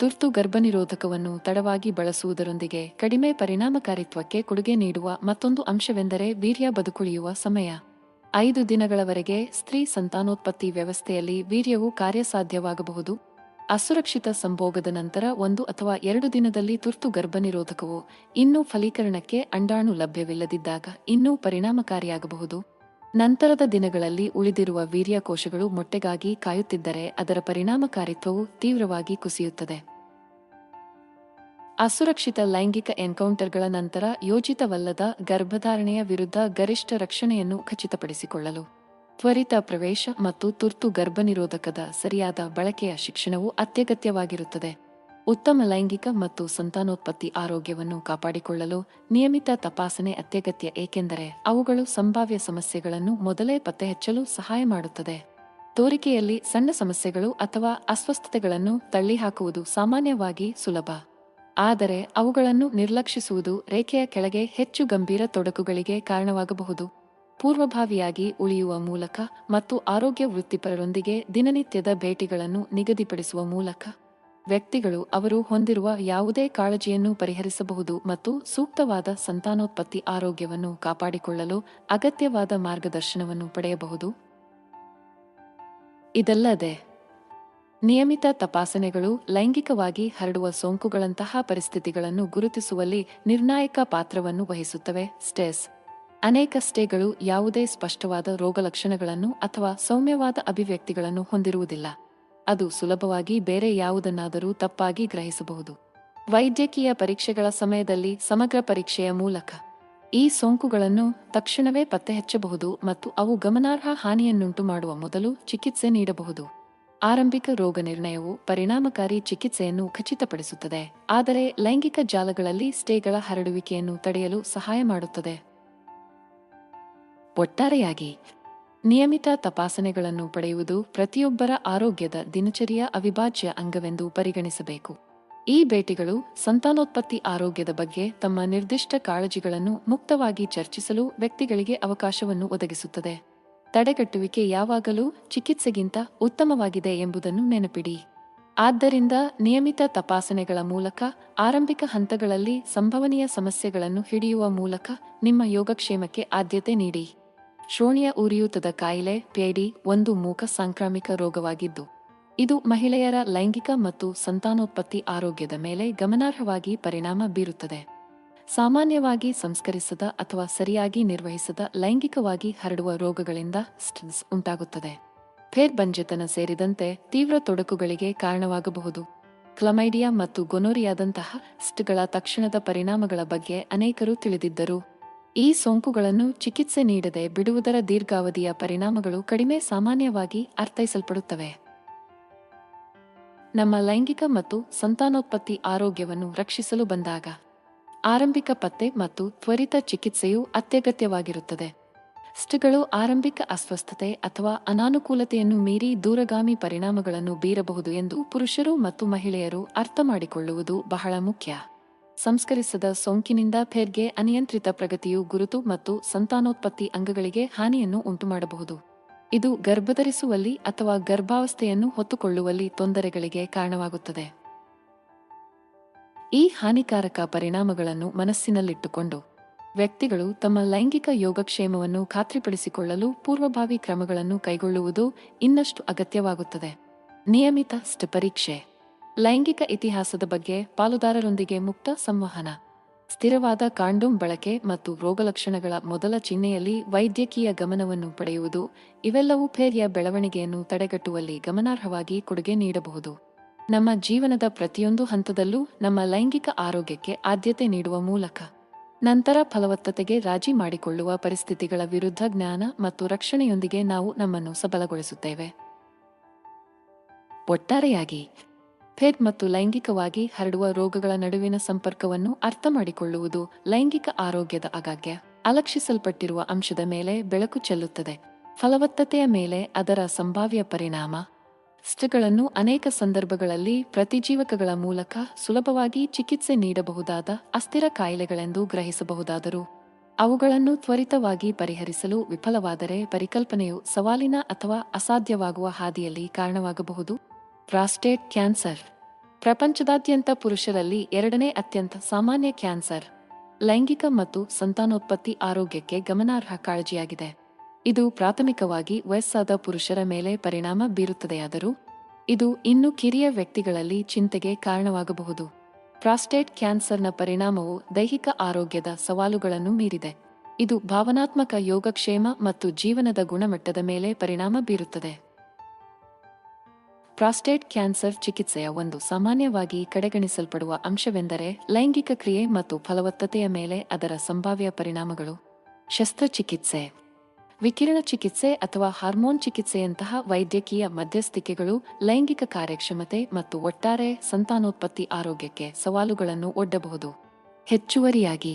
ತುರ್ತು ಗರ್ಭನಿರೋಧಕವನ್ನು ತಡವಾಗಿ ಬಳಸುವುದರೊಂದಿಗೆ ಕಡಿಮೆ ಪರಿಣಾಮಕಾರಿತ್ವಕ್ಕೆ ಕೊಡುಗೆ ನೀಡುವ ಮತ್ತೊಂದು ಅಂಶವೆಂದರೆ ವೀರ್ಯ ಬದುಕುಳಿಯುವ ಸಮಯ. 5 ದಿನಗಳವರೆಗೆ ಸ್ತ್ರೀ ಸಂತಾನೋತ್ಪತ್ತಿ ವ್ಯವಸ್ಥೆಯಲ್ಲಿ ವೀರ್ಯವು ಕಾರ್ಯಸಾಧ್ಯವಾಗಬಹುದು. ಅಸುರಕ್ಷಿತ ಸಂಭೋಗದ ನಂತರ 1 ಅಥವಾ 2 ದಿನದಲ್ಲಿ ತುರ್ತು ಗರ್ಭನಿರೋಧಕವು ಇನ್ನೂ ಫಲೀಕರಣಕ್ಕೆ ಅಂಡಾಣು ಲಭ್ಯವಿಲ್ಲದಿದ್ದಾಗ ಇನ್ನೂ ಪರಿಣಾಮಕಾರಿಯಾಗಬಹುದು. ನಂತರದ ದಿನಗಳಲ್ಲಿ ಉಳಿದಿರುವ ವೀರ್ಯ ಕೋಶಗಳು ಮೊಟ್ಟೆಗಾಗಿ ಕಾಯುತ್ತಿದ್ದರೆ ಅದರ ಪರಿಣಾಮಕಾರಿತ್ವವು ತೀವ್ರವಾಗಿ ಕುಸಿಯುತ್ತದೆ. ಅಸುರಕ್ಷಿತ ಲೈಂಗಿಕ ಎನ್ಕೌಂಟರ್ಗಳ ನಂತರ ಯೋಜಿತವಲ್ಲದ ಗರ್ಭಧಾರಣೆಯ ವಿರುದ್ಧ ಗರಿಷ್ಠ ರಕ್ಷಣೆಯನ್ನು ಖಚಿತಪಡಿಸಿಕೊಳ್ಳಲು ತ್ವರಿತ ಪ್ರವೇಶ ಮತ್ತು ತುರ್ತು ಗರ್ಭನಿರೋಧಕದ ಸರಿಯಾದ ಬಳಕೆಯ ಶಿಕ್ಷಣವು ಅತ್ಯಗತ್ಯವಾಗಿರುತ್ತದೆ. ಉತ್ತಮ ಲೈಂಗಿಕ ಮತ್ತು ಸಂತಾನೋತ್ಪತ್ತಿ ಆರೋಗ್ಯವನ್ನು ಕಾಪಾಡಿಕೊಳ್ಳಲು ನಿಯಮಿತ ತಪಾಸಣೆ ಅತ್ಯಗತ್ಯ, ಏಕೆಂದರೆ ಅವುಗಳು ಸಂಭಾವ್ಯ ಸಮಸ್ಯೆಗಳನ್ನು ಮೊದಲೇ ಪತ್ತೆಹಚ್ಚಲು ಸಹಾಯ ಮಾಡುತ್ತದೆ. ತೋರಿಕೆಯಲ್ಲಿ ಸಣ್ಣ ಸಮಸ್ಯೆಗಳು ಅಥವಾ ಅಸ್ವಸ್ಥತೆಗಳನ್ನು ತಳ್ಳಿಹಾಕುವುದು ಸಾಮಾನ್ಯವಾಗಿ ಸುಲಭ, ಆದರೆ ಅವುಗಳನ್ನು ನಿರ್ಲಕ್ಷಿಸುವುದು ರೇಖೆಯ ಕೆಳಗೆ ಹೆಚ್ಚು ಗಂಭೀರ ತೊಡಕುಗಳಿಗೆ ಕಾರಣವಾಗಬಹುದು. ಪೂರ್ವಭಾವಿಯಾಗಿ ಉಳಿಯುವ ಮೂಲಕ ಮತ್ತು ಆರೋಗ್ಯ ವೃತ್ತಿಪರರೊಂದಿಗೆ ದಿನನಿತ್ಯದ ಭೇಟಿಗಳನ್ನು ನಿಗದಿಪಡಿಸುವ ಮೂಲಕ ವ್ಯಕ್ತಿಗಳು ಅವರು ಹೊಂದಿರುವ ಯಾವುದೇ ಕಾಳಜಿಯನ್ನು ಪರಿಹರಿಸಬಹುದು ಮತ್ತು ಸೂಕ್ತವಾದ ಸಂತಾನೋತ್ಪತ್ತಿ ಆರೋಗ್ಯವನ್ನು ಕಾಪಾಡಿಕೊಳ್ಳಲು ಅಗತ್ಯವಾದ ಮಾರ್ಗದರ್ಶನವನ್ನು ಪಡೆಯಬಹುದು. ಇದಲ್ಲದೆ ನಿಯಮಿತ ತಪಾಸಣೆಗಳು ಲೈಂಗಿಕವಾಗಿ ಹರಡುವ ಸೋಂಕುಗಳಂತಹ ಪರಿಸ್ಥಿತಿಗಳನ್ನು ಗುರುತಿಸುವಲ್ಲಿ ನಿರ್ಣಾಯಕ ಪಾತ್ರವನ್ನು ವಹಿಸುತ್ತವೆ. ಸ್ಟೇಸ್ ಅನೇಕ ಸ್ಟೇಗಳು ಯಾವುದೇ ಸ್ಪಷ್ಟವಾದ ರೋಗಲಕ್ಷಣಗಳನ್ನು ಅಥವಾ ಸೌಮ್ಯವಾದ ಅಭಿವ್ಯಕ್ತಿಗಳನ್ನು ಹೊಂದಿರುವುದಿಲ್ಲ. ಅದು ಸುಲಭವಾಗಿ ಬೇರೆ ಯಾವುದನ್ನಾದರೂ ತಪ್ಪಾಗಿ ಗ್ರಹಿಸಬಹುದು. ವೈದ್ಯಕೀಯ ಪರೀಕ್ಷೆಗಳ ಸಮಯದಲ್ಲಿ ಸಮಗ್ರ ಪರೀಕ್ಷೆಯ ಮೂಲಕ ಈ ಸೋಂಕುಗಳನ್ನು ತಕ್ಷಣವೇ ಪತ್ತೆಹಚ್ಚಬಹುದು ಮತ್ತು ಅವು ಗಮನಾರ್ಹ ಹಾನಿಯನ್ನುಂಟು ಮಾಡುವ ಮೊದಲು ಚಿಕಿತ್ಸೆ ನೀಡಬಹುದು. ಆರಂಭಿಕ ರೋಗ ನಿರ್ಣಯವು ಪರಿಣಾಮಕಾರಿ ಚಿಕಿತ್ಸೆಯನ್ನು ಖಚಿತಪಡಿಸುತ್ತದೆ, ಆದರೆ ಲೈಂಗಿಕ ಜಾಲಗಳಲ್ಲಿ ಸ್ಟೇಗಳ ಹರಡುವಿಕೆಯನ್ನು ತಡೆಯಲು ಸಹಾಯ ಮಾಡುತ್ತದೆ. ಒಟ್ಟಾರೆಯಾಗಿ ನಿಯಮಿತ ತಪಾಸಣೆಗಳನ್ನು ಪಡೆಯುವುದು ಪ್ರತಿಯೊಬ್ಬರ ಆರೋಗ್ಯದ ದಿನಚರಿಯ ಅವಿಭಾಜ್ಯ ಅಂಗವೆಂದು ಪರಿಗಣಿಸಬೇಕು. ಈ ಭೇಟಿಗಳು ಸಂತಾನೋತ್ಪತ್ತಿ ಆರೋಗ್ಯದ ಬಗ್ಗೆ ತಮ್ಮ ನಿರ್ದಿಷ್ಟ ಕಾಳಜಿಗಳನ್ನು ಮುಕ್ತವಾಗಿ ಚರ್ಚಿಸಲು ವ್ಯಕ್ತಿಗಳಿಗೆ ಅವಕಾಶವನ್ನು ಒದಗಿಸುತ್ತದೆ. ತಡೆಗಟ್ಟುವಿಕೆ ಯಾವಾಗಲೂ ಚಿಕಿತ್ಸೆಗಿಂತ ಉತ್ತಮವಾಗಿದೆ ಎಂಬುದನ್ನು ನೆನಪಿಡಿ. ಆದ್ದರಿಂದ ನಿಯಮಿತ ತಪಾಸಣೆಗಳ ಮೂಲಕ ಆರಂಭಿಕ ಹಂತಗಳಲ್ಲಿ ಸಂಭವನೀಯ ಸಮಸ್ಯೆಗಳನ್ನು ಹಿಡಿಯುವ ಮೂಲಕ ನಿಮ್ಮ ಯೋಗಕ್ಷೇಮಕ್ಕೆ ಆದ್ಯತೆ ನೀಡಿ. ಶ್ರೋಣಿಯ ಉರಿಯೂತದ ಕಾಯಿಲೆ PID ಒಂದು ಮೂಕ ಸಾಂಕ್ರಾಮಿಕ ರೋಗವಾಗಿದ್ದು, ಇದು ಮಹಿಳೆಯರ ಲೈಂಗಿಕ ಮತ್ತು ಸಂತಾನೋತ್ಪತ್ತಿ ಆರೋಗ್ಯದ ಮೇಲೆ ಗಮನಾರ್ಹವಾಗಿ ಪರಿಣಾಮ ಬೀರುತ್ತದೆ. ಸಾಮಾನ್ಯವಾಗಿ ಸಂಸ್ಕರಿಸದ ಅಥವಾ ಸರಿಯಾಗಿ ನಿರ್ವಹಿಸದ ಲೈಂಗಿಕವಾಗಿ ಹರಡುವ ರೋಗಗಳಿಂದ ಸ್ಟ್ರೆಸ್ ಉಂಟಾಗುತ್ತದೆ. ಫೇರ್ಬಂಜೆತನ ಸೇರಿದಂತೆ ತೀವ್ರ ತೊಡಕುಗಳಿಗೆ ಕಾರಣವಾಗಬಹುದು. ಕ್ಲಮೈಡಿಯಾ ಮತ್ತು ಗೊನೋರಿಯಾದಂತಹ ಸ್ಟ್ಗಳ ತಕ್ಷಣದ ಪರಿಣಾಮಗಳ ಬಗ್ಗೆ ಅನೇಕರು ತಿಳಿದಿದ್ದರು. ಈ ಸೋಂಕುಗಳನ್ನು ಚಿಕಿತ್ಸೆ ನೀಡದೆ ಬಿಡುವುದರ ದೀರ್ಘಾವಧಿಯ ಪರಿಣಾಮಗಳು ಕಡಿಮೆ ಸಾಮಾನ್ಯವಾಗಿ ಅರ್ಥೈಸಲ್ಪಡುತ್ತವೆ. ನಮ್ಮ ಲೈಂಗಿಕ ಮತ್ತು ಸಂತಾನೋತ್ಪತ್ತಿ ಆರೋಗ್ಯವನ್ನು ರಕ್ಷಿಸಲು ಬಂದಾಗ ಆರಂಭಿಕ ಪತ್ತೆ ಮತ್ತು ತ್ವರಿತ ಚಿಕಿತ್ಸೆಯು ಅತ್ಯಗತ್ಯವಾಗಿರುತ್ತದೆ. ಸ್ಟ್ಗಳು ಆರಂಭಿಕ ಅಸ್ವಸ್ಥತೆ ಅಥವಾ ಅನಾನುಕೂಲತೆಯನ್ನು ಮೀರಿ ದೂರಗಾಮಿ ಪರಿಣಾಮಗಳನ್ನು ಬೀರಬಹುದು ಎಂದು ಪುರುಷರು ಮತ್ತು ಮಹಿಳೆಯರು ಅರ್ಥಮಾಡಿಕೊಳ್ಳುವುದು ಬಹಳ ಮುಖ್ಯ. ಸಂಸ್ಕರಿಸದ ಸೋಂಕಿನಿಂದ ಫೇರ್ಗೆ ಅನಿಯಂತ್ರಿತ ಪ್ರಗತಿಯು ಗುರುತು ಮತ್ತು ಸಂತಾನೋತ್ಪತ್ತಿ ಅಂಗಗಳಿಗೆ ಹಾನಿಯನ್ನು ಉಂಟುಮಾಡಬಹುದು. ಇದು ಗರ್ಭಧರಿಸುವಲ್ಲಿ ಅಥವಾ ಗರ್ಭಾವಸ್ಥೆಯನ್ನು ಹೊತ್ತುಕೊಳ್ಳುವಲ್ಲಿ ತೊಂದರೆಗಳಿಗೆ ಕಾರಣವಾಗುತ್ತದೆ. ಈ ಹಾನಿಕಾರಕ ಪರಿಣಾಮಗಳನ್ನು ಮನಸ್ಸಿನಲ್ಲಿಟ್ಟುಕೊಂಡು ವ್ಯಕ್ತಿಗಳು ತಮ್ಮ ಲೈಂಗಿಕ ಯೋಗಕ್ಷೇಮವನ್ನು ಖಾತ್ರಿಪಡಿಸಿಕೊಳ್ಳಲು ಪೂರ್ವಭಾವಿ ಕ್ರಮಗಳನ್ನು ಕೈಗೊಳ್ಳುವುದು ಇನ್ನಷ್ಟು ಅಗತ್ಯವಾಗುತ್ತದೆ. ನಿಯಮಿತ ಸ್ಟ್ ಪರೀಕ್ಷೆ, ಲೈಂಗಿಕ ಇತಿಹಾಸದ ಬಗ್ಗೆ ಪಾಲುದಾರರೊಂದಿಗೆ ಮುಕ್ತ ಸಂವಹನ, ಸ್ಥಿರವಾದ ಕಾಂಡೋಮ್ ಬಳಕೆ ಮತ್ತು ರೋಗಲಕ್ಷಣಗಳ ಮೊದಲ ಚಿಹ್ನೆಯಲ್ಲಿ ವೈದ್ಯಕೀಯ ಗಮನವನ್ನು ಪಡೆಯುವುದು ಇವೆಲ್ಲವೂ ಫೇರ್ಯ ಬೆಳವಣಿಗೆಯನ್ನು ತಡೆಗಟ್ಟುವಲ್ಲಿ ಗಮನಾರ್ಹವಾಗಿ ಕೊಡುಗೆ ನೀಡಬಹುದು. ನಮ್ಮ ಜೀವನದ ಪ್ರತಿಯೊಂದು ಹಂತದಲ್ಲೂ ನಮ್ಮ ಲೈಂಗಿಕ ಆರೋಗ್ಯಕ್ಕೆ ಆದ್ಯತೆ ನೀಡುವ ಮೂಲಕ ನಂತರ ಫಲವತ್ತತೆಗೆ ರಾಜಿ ಮಾಡಿಕೊಳ್ಳುವ ಪರಿಸ್ಥಿತಿಗಳ ವಿರುದ್ಧ ಜ್ಞಾನ ಮತ್ತು ರಕ್ಷಣೆಯೊಂದಿಗೆ ನಾವು ನಮ್ಮನ್ನು ಸಬಲಗೊಳಿಸುತ್ತೇವೆ. ಒಟ್ಟಾರೆಯಾಗಿ ಫೇರ್ ಮತ್ತು ಲೈಂಗಿಕವಾಗಿ ಹರಡುವ ರೋಗಗಳ ನಡುವಿನ ಸಂಪರ್ಕವನ್ನು ಅರ್ಥಮಾಡಿಕೊಳ್ಳುವುದು ಲೈಂಗಿಕ ಆರೋಗ್ಯದ ಆಗಾಗ್ಗೆ ಅಲಕ್ಷಿಸಲ್ಪಟ್ಟಿರುವ ಅಂಶದ ಮೇಲೆ ಬೆಳಕು ಚೆಲ್ಲುತ್ತದೆ. ಫಲವತ್ತತೆಯ ಮೇಲೆ ಅದರ ಸಂಭಾವ್ಯ ಪರಿಣಾಮ, ಸ್ಟ್ಗಳನ್ನು ಅನೇಕ ಸಂದರ್ಭಗಳಲ್ಲಿ ಪ್ರತಿಜೀವಕಗಳ ಮೂಲಕ ಸುಲಭವಾಗಿ ಚಿಕಿತ್ಸೆ ನೀಡಬಹುದಾದ ಅಸ್ಥಿರ ಕಾಯಿಲೆಗಳೆಂದು ಗ್ರಹಿಸಬಹುದಾದರೂ ಅವುಗಳನ್ನು ತ್ವರಿತವಾಗಿ ಪರಿಹರಿಸಲು ವಿಫಲವಾದರೆ ಪರಿಕಲ್ಪನೆಯು ಸವಾಲಿನ ಅಥವಾ ಅಸಾಧ್ಯವಾಗುವ ಹಾದಿಯಲ್ಲಿ ಕಾರಣವಾಗಬಹುದು. ಪ್ರಾಸ್ಟೇಟ್ ಕ್ಯಾನ್ಸರ್ ಪ್ರಪಂಚದಾದ್ಯಂತ ಪುರುಷರಲ್ಲಿ 2ನೇ ಅತ್ಯಂತ ಸಾಮಾನ್ಯ ಕ್ಯಾನ್ಸರ್ ಲೈಂಗಿಕ ಮತ್ತು ಸಂತಾನೋತ್ಪತ್ತಿ ಆರೋಗ್ಯಕ್ಕೆ ಗಮನಾರ್ಹ ಕಾಳಜಿಯಾಗಿದೆ. ಇದು ಪ್ರಾಥಮಿಕವಾಗಿ ವಯಸ್ಸಾದ ಪುರುಷರ ಮೇಲೆ ಪರಿಣಾಮ ಬೀರುತ್ತದೆಯಾದರೂ ಇದು ಇನ್ನು ಕಿರಿಯ ವ್ಯಕ್ತಿಗಳಲ್ಲಿ ಚಿಂತೆಗೆ ಕಾರಣವಾಗಬಹುದು. ಪ್ರಾಸ್ಟೇಟ್ ಕ್ಯಾನ್ಸರ್ನ ಪರಿಣಾಮವು ದೈಹಿಕ ಆರೋಗ್ಯದ ಸವಾಲುಗಳನ್ನು ಮೀರಿದೆ. ಇದು ಭಾವನಾತ್ಮಕ ಯೋಗಕ್ಷೇಮ ಮತ್ತು ಜೀವನದ ಗುಣಮಟ್ಟದ ಮೇಲೆ ಪರಿಣಾಮ ಬೀರುತ್ತದೆ. ಪ್ರಾಸ್ಟೇಟ್ ಕ್ಯಾನ್ಸರ್ ಚಿಕಿತ್ಸೆಯ ಒಂದು ಸಾಮಾನ್ಯವಾಗಿ ಕಡೆಗಣಿಸಲ್ಪಡುವ ಅಂಶವೆಂದರೆ ಲೈಂಗಿಕ ಕ್ರಿಯೆ ಮತ್ತು ಫಲವತ್ತತೆಯ ಮೇಲೆ ಅದರ ಸಂಭಾವ್ಯ ಪರಿಣಾಮಗಳು. ಶಸ್ತ್ರಚಿಕಿತ್ಸೆ, ವಿಕಿರಣ ಚಿಕಿತ್ಸೆ ಅಥವಾ ಹಾರ್ಮೋನ್ ಚಿಕಿತ್ಸೆಯಂತಹ ವೈದ್ಯಕೀಯ ಮಧ್ಯಸ್ಥಿಕೆಗಳು ಲೈಂಗಿಕ ಕಾರ್ಯಕ್ಷಮತೆ ಮತ್ತು ಒಟ್ಟಾರೆ ಸಂತಾನೋತ್ಪತ್ತಿ ಆರೋಗ್ಯಕ್ಕೆ ಸವಾಲುಗಳನ್ನು ಒಡ್ಡಬಹುದು. ಹೆಚ್ಚುವರಿಯಾಗಿ,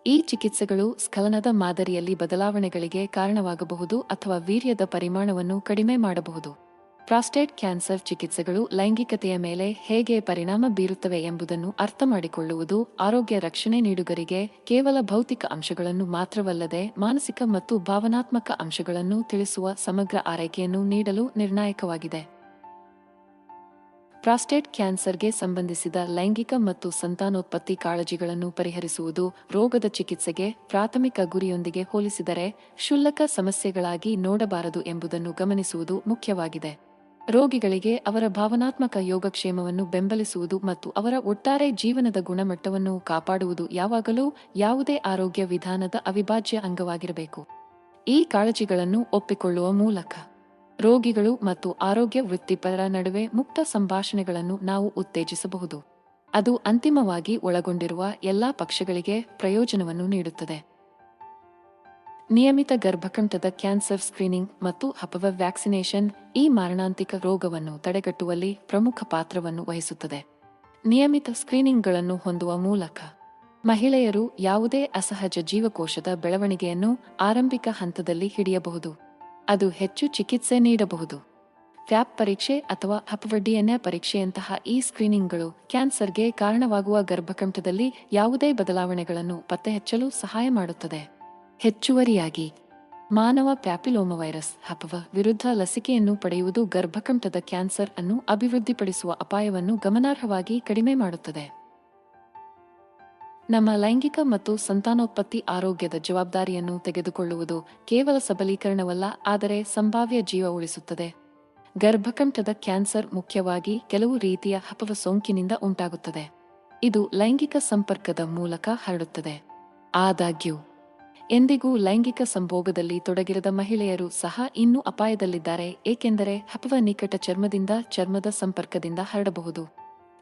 ಈ ಚಿಕಿತ್ಸೆಗಳು ಸ್ಖಲನದ ಮಾದರಿಯಲ್ಲಿ ಬದಲಾವಣೆಗಳಿಗೆ ಕಾರಣವಾಗಬಹುದು ಅಥವಾ ವೀರ್ಯದ ಪರಿಮಾಣವನ್ನು ಕಡಿಮೆ ಮಾಡಬಹುದು. ಪ್ರಾಸ್ಟೇಟ್ ಕ್ಯಾನ್ಸರ್ ಚಿಕಿತ್ಸೆಗಳು ಲೈಂಗಿಕತೆಯ ಮೇಲೆ ಹೇಗೆ ಪರಿಣಾಮ ಬೀರುತ್ತವೆ ಎಂಬುದನ್ನು ಅರ್ಥಮಾಡಿಕೊಳ್ಳುವುದು ಆರೋಗ್ಯ ರಕ್ಷಣೆ ನೀಡುಗರಿಗೆ ಕೇವಲ ಭೌತಿಕ ಅಂಶಗಳನ್ನು ಮಾತ್ರವಲ್ಲದೆ ಮಾನಸಿಕ ಮತ್ತು ಭಾವನಾತ್ಮಕ ಅಂಶಗಳನ್ನು ತಿಳಿಸುವ ಸಮಗ್ರ ಆರೈಕೆಯನ್ನು ನೀಡಲು ನಿರ್ಣಾಯಕವಾಗಿದೆ. ಪ್ರಾಸ್ಟೇಟ್ ಕ್ಯಾನ್ಸರ್ಗೆ ಸಂಬಂಧಿಸಿದ ಲೈಂಗಿಕ ಮತ್ತು ಸಂತಾನೋತ್ಪತ್ತಿ ಕಾಳಜಿಗಳನ್ನು ಪರಿಹರಿಸುವುದು ರೋಗದ ಚಿಕಿತ್ಸೆಗೆ ಪ್ರಾಥಮಿಕ ಗುರಿಯೊಂದಿಗೆ ಹೋಲಿಸಿದರೆ ಕ್ಷುಲ್ಲಕ ಸಮಸ್ಯೆಗಳಾಗಿ ನೋಡಬಾರದು ಎಂಬುದನ್ನು ಗಮನಿಸುವುದು ಮುಖ್ಯವಾಗಿದೆ. ರೋಗಿಗಳಿಗೆ ಅವರ ಭಾವನಾತ್ಮಕ ಯೋಗಕ್ಷೇಮವನ್ನು ಬೆಂಬಲಿಸುವುದು ಮತ್ತು ಅವರ ಒಟ್ಟಾರೆ ಜೀವನದ ಗುಣಮಟ್ಟವನ್ನು ಕಾಪಾಡುವುದು ಯಾವಾಗಲೂ ಯಾವುದೇ ಆರೋಗ್ಯ ವಿಧಾನದ ಅವಿಭಾಜ್ಯ ಅಂಗವಾಗಿರಬೇಕು. ಈ ಕಾಳಜಿಗಳನ್ನು ಒಪ್ಪಿಕೊಳ್ಳುವ ಮೂಲಕ ರೋಗಿಗಳು ಮತ್ತು ಆರೋಗ್ಯ ವೃತ್ತಿಪರರ ನಡುವೆ ಮುಕ್ತ ಸಂಭಾಷಣೆಗಳನ್ನು ನಾವು ಉತ್ತೇಜಿಸಬಹುದು. ಅದು ಅಂತಿಮವಾಗಿ ಒಳಗೊಂಡಿರುವ ಎಲ್ಲಾ ಪಕ್ಷಗಳಿಗೆ ಪ್ರಯೋಜನವನ್ನು ನೀಡುತ್ತದೆ. ನಿಯಮಿತ ಗರ್ಭಕಂಠದ ಕ್ಯಾನ್ಸರ್ ಸ್ಕ್ರೀನಿಂಗ್ ಮತ್ತು ಹಪವ ವ್ಯಾಕ್ಸಿನೇಷನ್ ಈ ಮಾರಣಾಂತಿಕ ರೋಗವನ್ನು ತಡೆಗಟ್ಟುವಲ್ಲಿ ಪ್ರಮುಖ ಪಾತ್ರವನ್ನು ವಹಿಸುತ್ತದೆ. ನಿಯಮಿತ ಸ್ಕ್ರೀನಿಂಗ್ಗಳನ್ನು ಹೊಂದುವ ಮೂಲಕ ಮಹಿಳೆಯರು ಯಾವುದೇ ಅಸಹಜ ಜೀವಕೋಶದ ಬೆಳವಣಿಗೆಯನ್ನು ಆರಂಭಿಕ ಹಂತದಲ್ಲಿ ಹಿಡಿಯಬಹುದು. ಅದು ಹೆಚ್ಚು ಚಿಕಿತ್ಸೆ ನೀಡಬಹುದು. ಫ್ಯಾಪ್ ಪರೀಕ್ಷೆ ಅಥವಾ ಹಪವ DNA ಪರೀಕ್ಷೆಯಂತಹ ಈ ಸ್ಕ್ರೀನಿಂಗ್ಗಳು ಕ್ಯಾನ್ಸರ್ಗೆ ಕಾರಣವಾಗುವ ಗರ್ಭಕಂಠದಲ್ಲಿ ಯಾವುದೇ ಬದಲಾವಣೆಗಳನ್ನು ಪತ್ತೆಹಚ್ಚಲು ಸಹಾಯ ಮಾಡುತ್ತದೆ. ಹೆಚ್ಚುವರಿಯಾಗಿ, ಮಾನವ ಪ್ಯಾಪಿಲೋಮವೈರಸ್ ಹಪವ ವಿರುದ್ಧ ಲಸಿಕೆಯನ್ನು ಪಡೆಯುವುದು ಗರ್ಭಕಂಠದ ಕ್ಯಾನ್ಸರ್ ಅನ್ನು ಅಭಿವೃದ್ಧಿಪಡಿಸುವ ಅಪಾಯವನ್ನು ಗಮನಾರ್ಹವಾಗಿ ಕಡಿಮೆ ಮಾಡುತ್ತದೆ. ನಮ್ಮ ಲೈಂಗಿಕ ಮತ್ತು ಸಂತಾನೋತ್ಪತ್ತಿ ಆರೋಗ್ಯದ ಜವಾಬ್ದಾರಿಯನ್ನು ತೆಗೆದುಕೊಳ್ಳುವುದು ಕೇವಲ ಸಬಲೀಕರಣವಲ್ಲ, ಆದರೆ ಸಂಭಾವ್ಯ ಜೀವ ಉಳಿಸುತ್ತದೆ. ಗರ್ಭಕಂಠದ ಕ್ಯಾನ್ಸರ್ ಮುಖ್ಯವಾಗಿ ಕೆಲವು ರೀತಿಯ ಹಪವ ಸೋಂಕಿನಿಂದ ಉಂಟಾಗುತ್ತದೆ. ಇದು ಲೈಂಗಿಕ ಸಂಪರ್ಕದ ಮೂಲಕ ಹರಡುತ್ತದೆ. ಆದಾಗ್ಯೂ, ಎಂದಿಗೂ ಲೈಂಗಿಕ ಸಂಭೋಗದಲ್ಲಿ ತೊಡಗಿರದ ಮಹಿಳೆಯರು ಸಹ ಇನ್ನೂ ಅಪಾಯದಲ್ಲಿದ್ದಾರೆ, ಏಕೆಂದರೆ ಹಪವ ನಿಕಟ ಚರ್ಮದ ಸಂಪರ್ಕದಿಂದ ಹರಡಬಹುದು.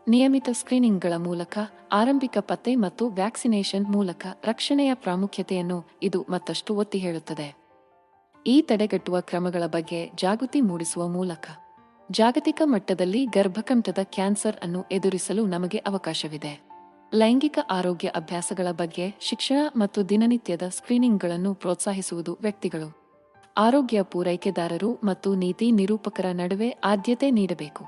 ನಿಯಮಿತ ಸ್ಕ್ರೀನಿಂಗ್ಗಳ ಮೂಲಕ, ಆರಂಭಿಕ ಪತ್ತೆ ಮತ್ತು ವ್ಯಾಕ್ಸಿನೇಷನ್ ಮೂಲಕ ರಕ್ಷಣೆಯ ಪ್ರಾಮುಖ್ಯತೆಯನ್ನು ಇದು ಮತ್ತಷ್ಟು ಒತ್ತಿ ಹೇಳುತ್ತದೆ. ಈ ತಡೆಗಟ್ಟುವ ಕ್ರಮಗಳ ಬಗ್ಗೆ ಜಾಗೃತಿ ಮೂಡಿಸುವ ಮೂಲಕ ಜಾಗತಿಕ ಮಟ್ಟದಲ್ಲಿ ಗರ್ಭಕಂಠದ ಕ್ಯಾನ್ಸರ್ ಅನ್ನು ಎದುರಿಸಲು ನಮಗೆ ಅವಕಾಶವಿದೆ. ಲೈಂಗಿಕ ಆರೋಗ್ಯ ಅಭ್ಯಾಸಗಳ ಬಗ್ಗೆ ಶಿಕ್ಷಣ ಮತ್ತು ದಿನನಿತ್ಯದ ಸ್ಕ್ರೀನಿಂಗ್ಗಳನ್ನು ಪ್ರೋತ್ಸಾಹಿಸುವುದು ವ್ಯಕ್ತಿಗಳು, ಆರೋಗ್ಯ ಪೂರೈಕೆದಾರರು ಮತ್ತು ನೀತಿ ನಿರೂಪಕರ ನಡುವೆ ಆದ್ಯತೆ ನೀಡಬೇಕು.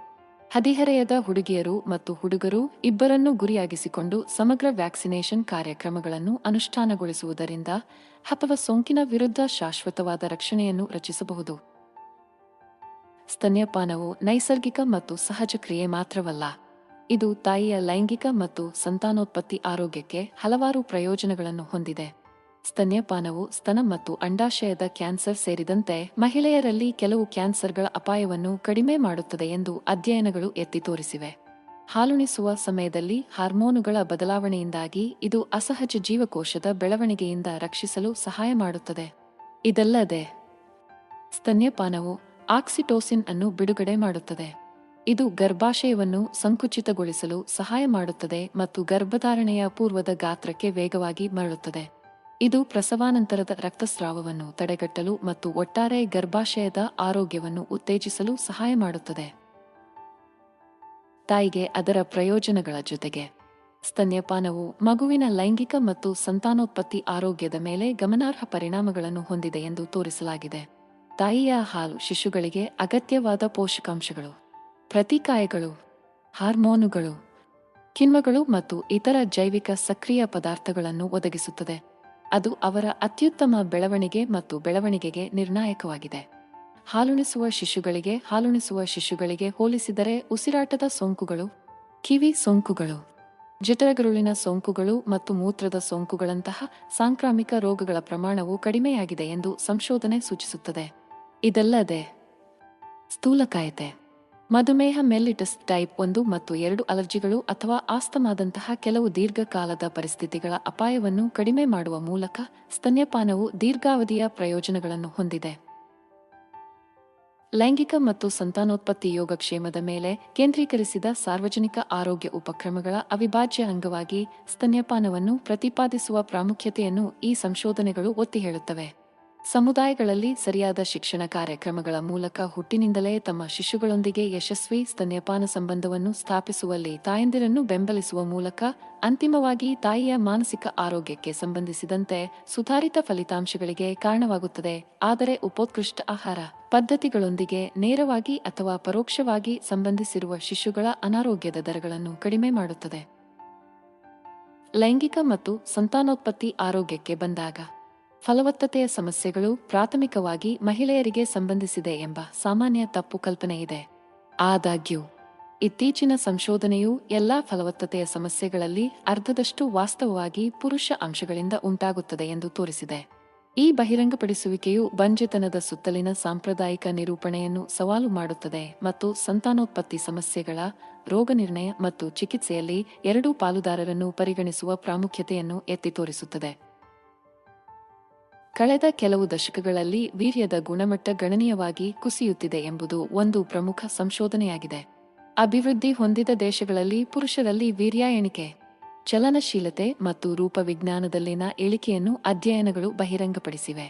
ಹದಿಹರೆಯದ ಹುಡುಗಿಯರು ಮತ್ತು ಹುಡುಗರು ಇಬ್ಬರನ್ನೂ ಗುರಿಯಾಗಿಸಿಕೊಂಡು ಸಮಗ್ರ ವ್ಯಾಕ್ಸಿನೇಷನ್ ಕಾರ್ಯಕ್ರಮಗಳನ್ನು ಅನುಷ್ಠಾನಗೊಳಿಸುವುದರಿಂದ ಹಪವ ಸೋಂಕಿನ ವಿರುದ್ಧ ಶಾಶ್ವತವಾದ ರಕ್ಷಣೆಯನ್ನು ರಚಿಸಬಹುದು. ಸ್ತನ್ಯಪಾನವು ನೈಸರ್ಗಿಕ ಮತ್ತು ಸಹಜ ಕ್ರಿಯೆ ಮಾತ್ರವಲ್ಲ, ಇದು ತಾಯಿಯ ಲೈಂಗಿಕ ಮತ್ತು ಸಂತಾನೋತ್ಪತ್ತಿ ಆರೋಗ್ಯಕ್ಕೆ ಹಲವಾರು ಪ್ರಯೋಜನಗಳನ್ನು ಹೊಂದಿದೆ. ಸ್ತನ್ಯಪಾನವು ಸ್ತನ ಮತ್ತು ಅಂಡಾಶಯದ ಕ್ಯಾನ್ಸರ್ ಸೇರಿದಂತೆ ಮಹಿಳೆಯರಲ್ಲಿ ಕೆಲವು ಕ್ಯಾನ್ಸರ್ಗಳ ಅಪಾಯವನ್ನು ಕಡಿಮೆ ಮಾಡುತ್ತದೆ ಎಂದು ಅಧ್ಯಯನಗಳು ಎತ್ತಿ ತೋರಿಸಿವೆ. ಹಾಲುಣಿಸುವ ಸಮಯದಲ್ಲಿ ಹಾರ್ಮೋನುಗಳ ಬದಲಾವಣೆಯಿಂದಾಗಿ ಇದು ಅಸಹಜ ಜೀವಕೋಶದ ಬೆಳವಣಿಗೆಯಿಂದ ರಕ್ಷಿಸಲು ಸಹಾಯ ಮಾಡುತ್ತದೆ. ಇದಲ್ಲದೆ, ಸ್ತನ್ಯಪಾನವು ಆಕ್ಸಿಟೋಸಿನ್ ಅನ್ನು ಬಿಡುಗಡೆ ಮಾಡುತ್ತದೆ. ಇದು ಗರ್ಭಾಶಯವನ್ನು ಸಂಕುಚಿತಗೊಳಿಸಲು ಸಹಾಯ ಮಾಡುತ್ತದೆ ಮತ್ತು ಗರ್ಭಧಾರಣೆಯ ಪೂರ್ವದ ಗಾತ್ರಕ್ಕೆ ವೇಗವಾಗಿ ಮರಳುತ್ತದೆ. ಇದು ಪ್ರಸವಾನಂತರದ ರಕ್ತಸ್ರಾವವನ್ನು ತಡೆಗಟ್ಟಲು ಮತ್ತು ಒಟ್ಟಾರೆ ಗರ್ಭಾಶಯದ ಆರೋಗ್ಯವನ್ನು ಉತ್ತೇಜಿಸಲು ಸಹಾಯ ಮಾಡುತ್ತದೆ. ತಾಯಿಗೆ ಅದರ ಪ್ರಯೋಜನಗಳ ಜೊತೆಗೆ, ಸ್ತನ್ಯಪಾನವು ಮಗುವಿನ ಲೈಂಗಿಕ ಮತ್ತು ಸಂತಾನೋತ್ಪತ್ತಿ ಆರೋಗ್ಯದ ಮೇಲೆ ಗಮನಾರ್ಹ ಪರಿಣಾಮಗಳನ್ನು ಹೊಂದಿದೆ ಎಂದು ತೋರಿಸಲಾಗಿದೆ. ತಾಯಿಯ ಹಾಲು ಶಿಶುಗಳಿಗೆ ಅಗತ್ಯವಾದ ಪೋಷಕಾಂಶಗಳು, ಪ್ರತಿಕಾಯಗಳು, ಹಾರ್ಮೋನುಗಳು, ಕಿಣ್ವಗಳು ಮತ್ತು ಇತರ ಜೈವಿಕ ಸಕ್ರಿಯ ಪದಾರ್ಥಗಳನ್ನು ಒದಗಿಸುತ್ತದೆ. ಅದು ಅವರ ಅತ್ಯುತ್ತಮ ಬೆಳವಣಿಗೆ ಮತ್ತು ಬೆಳವಣಿಗೆಗೆ ನಿರ್ಣಾಯಕವಾಗಿದೆ. ಹಾಲುಣಿಸುವ ಶಿಶುಗಳಿಗೆ ಹೋಲಿಸಿದರೆ ಉಸಿರಾಟದ ಸೋಂಕುಗಳು, ಕಿವಿ ಸೋಂಕುಗಳು ಜಠರಗರುಳಿನ ಸೋಂಕುಗಳು ಮತ್ತು ಮೂತ್ರದ ಸೋಂಕುಗಳಂತಹ ಸಾಂಕ್ರಾಮಿಕ ರೋಗಗಳ ಪ್ರಮಾಣವು ಕಡಿಮೆಯಾಗಿದೆ ಎಂದು ಸಂಶೋಧನೆ ಸೂಚಿಸುತ್ತದೆ. ಇದಲ್ಲದೆ ಸ್ಥೂಲಕಾಯತೆ, ಮಧುಮೇಹ, ಮೆಲ್ಲಿಟಸ್ ಟೈಪ್ 1 ಮತ್ತು 2 ಅಲರ್ಜಿಗಳು ಅಥವಾ ಆಸ್ತಮಾದಂತಹ ಕೆಲವು ದೀರ್ಘಕಾಲದ ಪರಿಸ್ಥಿತಿಗಳ ಅಪಾಯವನ್ನು ಕಡಿಮೆ ಮಾಡುವ ಮೂಲಕ ಸ್ತನ್ಯಪಾನವು ದೀರ್ಘಾವಧಿಯ ಪ್ರಯೋಜನಗಳನ್ನು ಹೊಂದಿದೆ. ಲೈಂಗಿಕ ಮತ್ತು ಸಂತಾನೋತ್ಪತ್ತಿ ಯೋಗಕ್ಷೇಮದ ಮೇಲೆ ಕೇಂದ್ರೀಕರಿಸಿದ ಸಾರ್ವಜನಿಕ ಆರೋಗ್ಯ ಉಪಕ್ರಮಗಳ ಅವಿಭಾಜ್ಯ ಅಂಗವಾಗಿ ಸ್ತನ್ಯಪಾನವನ್ನು ಪ್ರತಿಪಾದಿಸುವ ಪ್ರಾಮುಖ್ಯತೆಯನ್ನು ಈ ಸಂಶೋಧನೆಗಳು ಒತ್ತಿ ಹೇಳುತ್ತವೆ. ಸಮುದಾಯಗಳಲ್ಲಿ ಸರಿಯಾದ ಶಿಕ್ಷಣ ಕಾರ್ಯಕ್ರಮಗಳ ಮೂಲಕ ಹುಟ್ಟಿನಿಂದಲೇ ತಮ್ಮ ಶಿಶುಗಳೊಂದಿಗೆ ಯಶಸ್ವಿ ಸ್ತನ್ಯಪಾನ ಸಂಬಂಧವನ್ನು ಸ್ಥಾಪಿಸುವಲ್ಲಿ ತಾಯಂದಿರನ್ನು ಬೆಂಬಲಿಸುವ ಮೂಲಕ ಅಂತಿಮವಾಗಿ ತಾಯಿಯ ಮಾನಸಿಕ ಆರೋಗ್ಯಕ್ಕೆ ಸಂಬಂಧಿಸಿದಂತೆ ಸುಧಾರಿತ ಫಲಿತಾಂಶಗಳಿಗೆ ಕಾರಣವಾಗುತ್ತದೆ. ಆದರೆ ಉಪೋತ್ಕೃಷ್ಟ ಆಹಾರ ಪದ್ಧತಿಗಳೊಂದಿಗೆ ನೇರವಾಗಿ ಅಥವಾ ಪರೋಕ್ಷವಾಗಿ ಸಂಬಂಧಿಸಿರುವ ಶಿಶುಗಳ ಅನಾರೋಗ್ಯದ ದರಗಳನ್ನು ಕಡಿಮೆ ಮಾಡುತ್ತದೆ. ಲೈಂಗಿಕ ಮತ್ತು ಸಂತಾನೋತ್ಪತ್ತಿ ಆರೋಗ್ಯಕ್ಕೆ ಬಂದಾಗ ಫಲವತ್ತತೆಯ ಸಮಸ್ಯೆಗಳು ಪ್ರಾಥಮಿಕವಾಗಿ ಮಹಿಳೆಯರಿಗೆ ಸಂಬಂಧಿಸಿದೆ ಎಂಬ ಸಾಮಾನ್ಯ ತಪ್ಪು ಕಲ್ಪನೆಯಿದೆ. ಆದಾಗ್ಯೂ ಇತ್ತೀಚಿನ ಸಂಶೋಧನೆಯು ಎಲ್ಲಾ ಫಲವತ್ತತೆಯ ಸಮಸ್ಯೆಗಳಲ್ಲಿ ಅರ್ಧದಷ್ಟು ವಾಸ್ತವವಾಗಿ ಪುರುಷ ಅಂಶಗಳಿಂದ ಉಂಟಾಗುತ್ತದೆ ಎಂದು ತೋರಿಸಿದೆ. ಈ ಬಹಿರಂಗಪಡಿಸುವಿಕೆಯು ಬಂಜೆತನದ ಸುತ್ತಲಿನ ಸಾಂಪ್ರದಾಯಿಕ ನಿರೂಪಣೆಯನ್ನು ಸವಾಲು ಮಾಡುತ್ತದೆ ಮತ್ತು ಸಂತಾನೋತ್ಪತ್ತಿ ಸಮಸ್ಯೆಗಳ ರೋಗನಿರ್ಣಯ ಮತ್ತು ಚಿಕಿತ್ಸೆಯಲ್ಲಿ ಎರಡೂ ಪಾಲುದಾರರನ್ನು ಪರಿಗಣಿಸುವ ಪ್ರಾಮುಖ್ಯತೆಯನ್ನು ಎತ್ತಿ ತೋರಿಸುತ್ತದೆ. ಕಳೆದ ಕೆಲವು ದಶಕಗಳಲ್ಲಿ ವೀರ್ಯದ ಗುಣಮಟ್ಟ ಗಣನೀಯವಾಗಿ ಕುಸಿಯುತ್ತಿದೆ ಎಂಬುದು ಒಂದು ಪ್ರಮುಖ ಸಂಶೋಧನೆಯಾಗಿದೆ. ಅಭಿವೃದ್ಧಿ ಹೊಂದಿದ ದೇಶಗಳಲ್ಲಿ ಪುರುಷರಲ್ಲಿ ವೀರ್ಯ ಎಣಿಕೆ, ಚಲನಶೀಲತೆ ಮತ್ತು ರೂಪವಿಜ್ಞಾನದಲ್ಲಿನ ಇಳಿಕೆಯನ್ನು ಅಧ್ಯಯನಗಳು ಬಹಿರಂಗಪಡಿಸಿವೆ.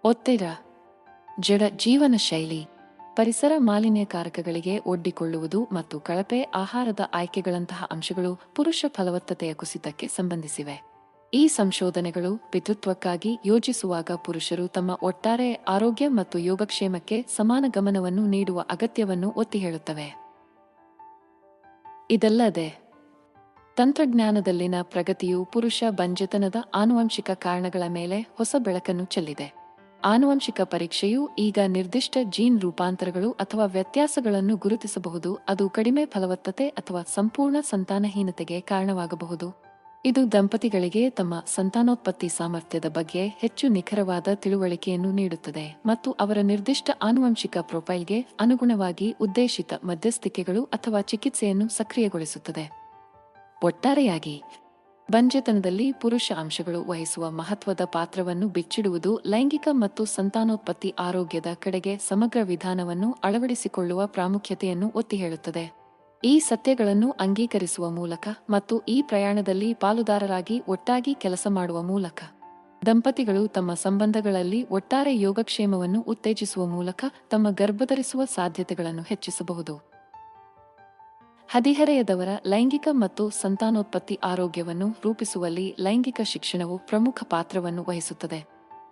ಒತ್ತಡ, ಜಡ ಜೀವನ ಶೈಲಿ, ಪರಿಸರ ಮಾಲಿನ್ಯಕಾರಕಗಳಿಗೆ ಒಡ್ಡಿಕೊಳ್ಳುವುದು ಮತ್ತು ಕಳಪೆ ಆಹಾರದ ಆಯ್ಕೆಗಳಂತಹ ಅಂಶಗಳು ಪುರುಷ ಫಲವತ್ತತೆಯ ಕುಸಿತಕ್ಕೆ ಸಂಬಂಧಿಸಿವೆ. ಈ ಸಂಶೋಧನೆಗಳು ಪಿತೃತ್ವಕ್ಕಾಗಿ ಯೋಜಿಸುವಾಗ ಪುರುಷರು ತಮ್ಮ ಒಟ್ಟಾರೆ ಆರೋಗ್ಯ ಮತ್ತು ಯೋಗಕ್ಷೇಮಕ್ಕೆ ಸಮಾನ ಗಮನವನ್ನು ನೀಡುವ ಅಗತ್ಯವನ್ನು ಒತ್ತಿ ಹೇಳುತ್ತವೆ. ಇದಲ್ಲದೆ ತಂತ್ರಜ್ಞಾನದಲ್ಲಿನ ಪ್ರಗತಿಯು ಪುರುಷ ಬಂಜೆತನದ ಆನುವಂಶಿಕ ಕಾರಣಗಳ ಮೇಲೆ ಹೊಸ ಬೆಳಕನ್ನು ಚೆಲ್ಲಿದೆ. ಆನುವಂಶಿಕ ಪರೀಕ್ಷೆಯು ಈಗ ನಿರ್ದಿಷ್ಟ ಜೀನ್ ರೂಪಾಂತರಗಳು ಅಥವಾ ವ್ಯತ್ಯಾಸಗಳನ್ನು ಗುರುತಿಸಬಹುದು. ಅದು ಕಡಿಮೆ ಫಲವತ್ತತೆ ಅಥವಾ ಸಂಪೂರ್ಣ ಸಂತಾನಹೀನತೆಗೆ ಕಾರಣವಾಗಬಹುದು. ಇದು ದಂಪತಿಗಳಿಗೆ ತಮ್ಮ ಸಂತಾನೋತ್ಪತ್ತಿ ಸಾಮರ್ಥ್ಯದ ಬಗ್ಗೆ ಹೆಚ್ಚು ನಿಖರವಾದ ತಿಳುವಳಿಕೆಯನ್ನು ನೀಡುತ್ತದೆ ಮತ್ತು ಅವರ ನಿರ್ದಿಷ್ಟ ಆನುವಂಶಿಕ ಪ್ರೊಫೈಲ್ಗೆ ಅನುಗುಣವಾಗಿ ಉದ್ದೇಶಿತ ಮಧ್ಯಸ್ಥಿಕೆಗಳು ಅಥವಾ ಚಿಕಿತ್ಸೆಯನ್ನು ಸಕ್ರಿಯಗೊಳಿಸುತ್ತದೆ. ಒಟ್ಟಾರೆಯಾಗಿ ಬಂಜೆತನದಲ್ಲಿ ಪುರುಷ ಅಂಶಗಳು ವಹಿಸುವ ಮಹತ್ವದ ಪಾತ್ರವನ್ನು ಬಿಚ್ಚಿಡುವುದು ಲೈಂಗಿಕ ಮತ್ತು ಸಂತಾನೋತ್ಪತ್ತಿ ಆರೋಗ್ಯದ ಕಡೆಗೆ ಸಮಗ್ರ ವಿಧಾನವನ್ನು ಅಳವಡಿಸಿಕೊಳ್ಳುವ ಪ್ರಾಮುಖ್ಯತೆಯನ್ನು ಒತ್ತಿ ಹೇಳುತ್ತದೆ. ಈ ಸತ್ಯಗಳನ್ನು ಅಂಗೀಕರಿಸುವ ಮೂಲಕ ಮತ್ತು ಈ ಪ್ರಯಾಣದಲ್ಲಿ ಪಾಲುದಾರರಾಗಿ ಒಟ್ಟಾಗಿ ಕೆಲಸ ಮಾಡುವ ಮೂಲಕ ದಂಪತಿಗಳು ತಮ್ಮ ಸಂಬಂಧಗಳಲ್ಲಿ ಒಟ್ಟಾರೆ ಯೋಗಕ್ಷೇಮವನ್ನು ಉತ್ತೇಜಿಸುವ ಮೂಲಕ ತಮ್ಮ ಗರ್ಭಧರಿಸುವ ಸಾಧ್ಯತೆಗಳನ್ನು ಹೆಚ್ಚಿಸಬಹುದು. ಹದಿಹರೆಯದವರ ಲೈಂಗಿಕ ಮತ್ತು ಸಂತಾನೋತ್ಪತ್ತಿ ಆರೋಗ್ಯವನ್ನು ರೂಪಿಸುವಲ್ಲಿ ಲೈಂಗಿಕ ಶಿಕ್ಷಣವು ಪ್ರಮುಖ ಪಾತ್ರವನ್ನು ವಹಿಸುತ್ತದೆ.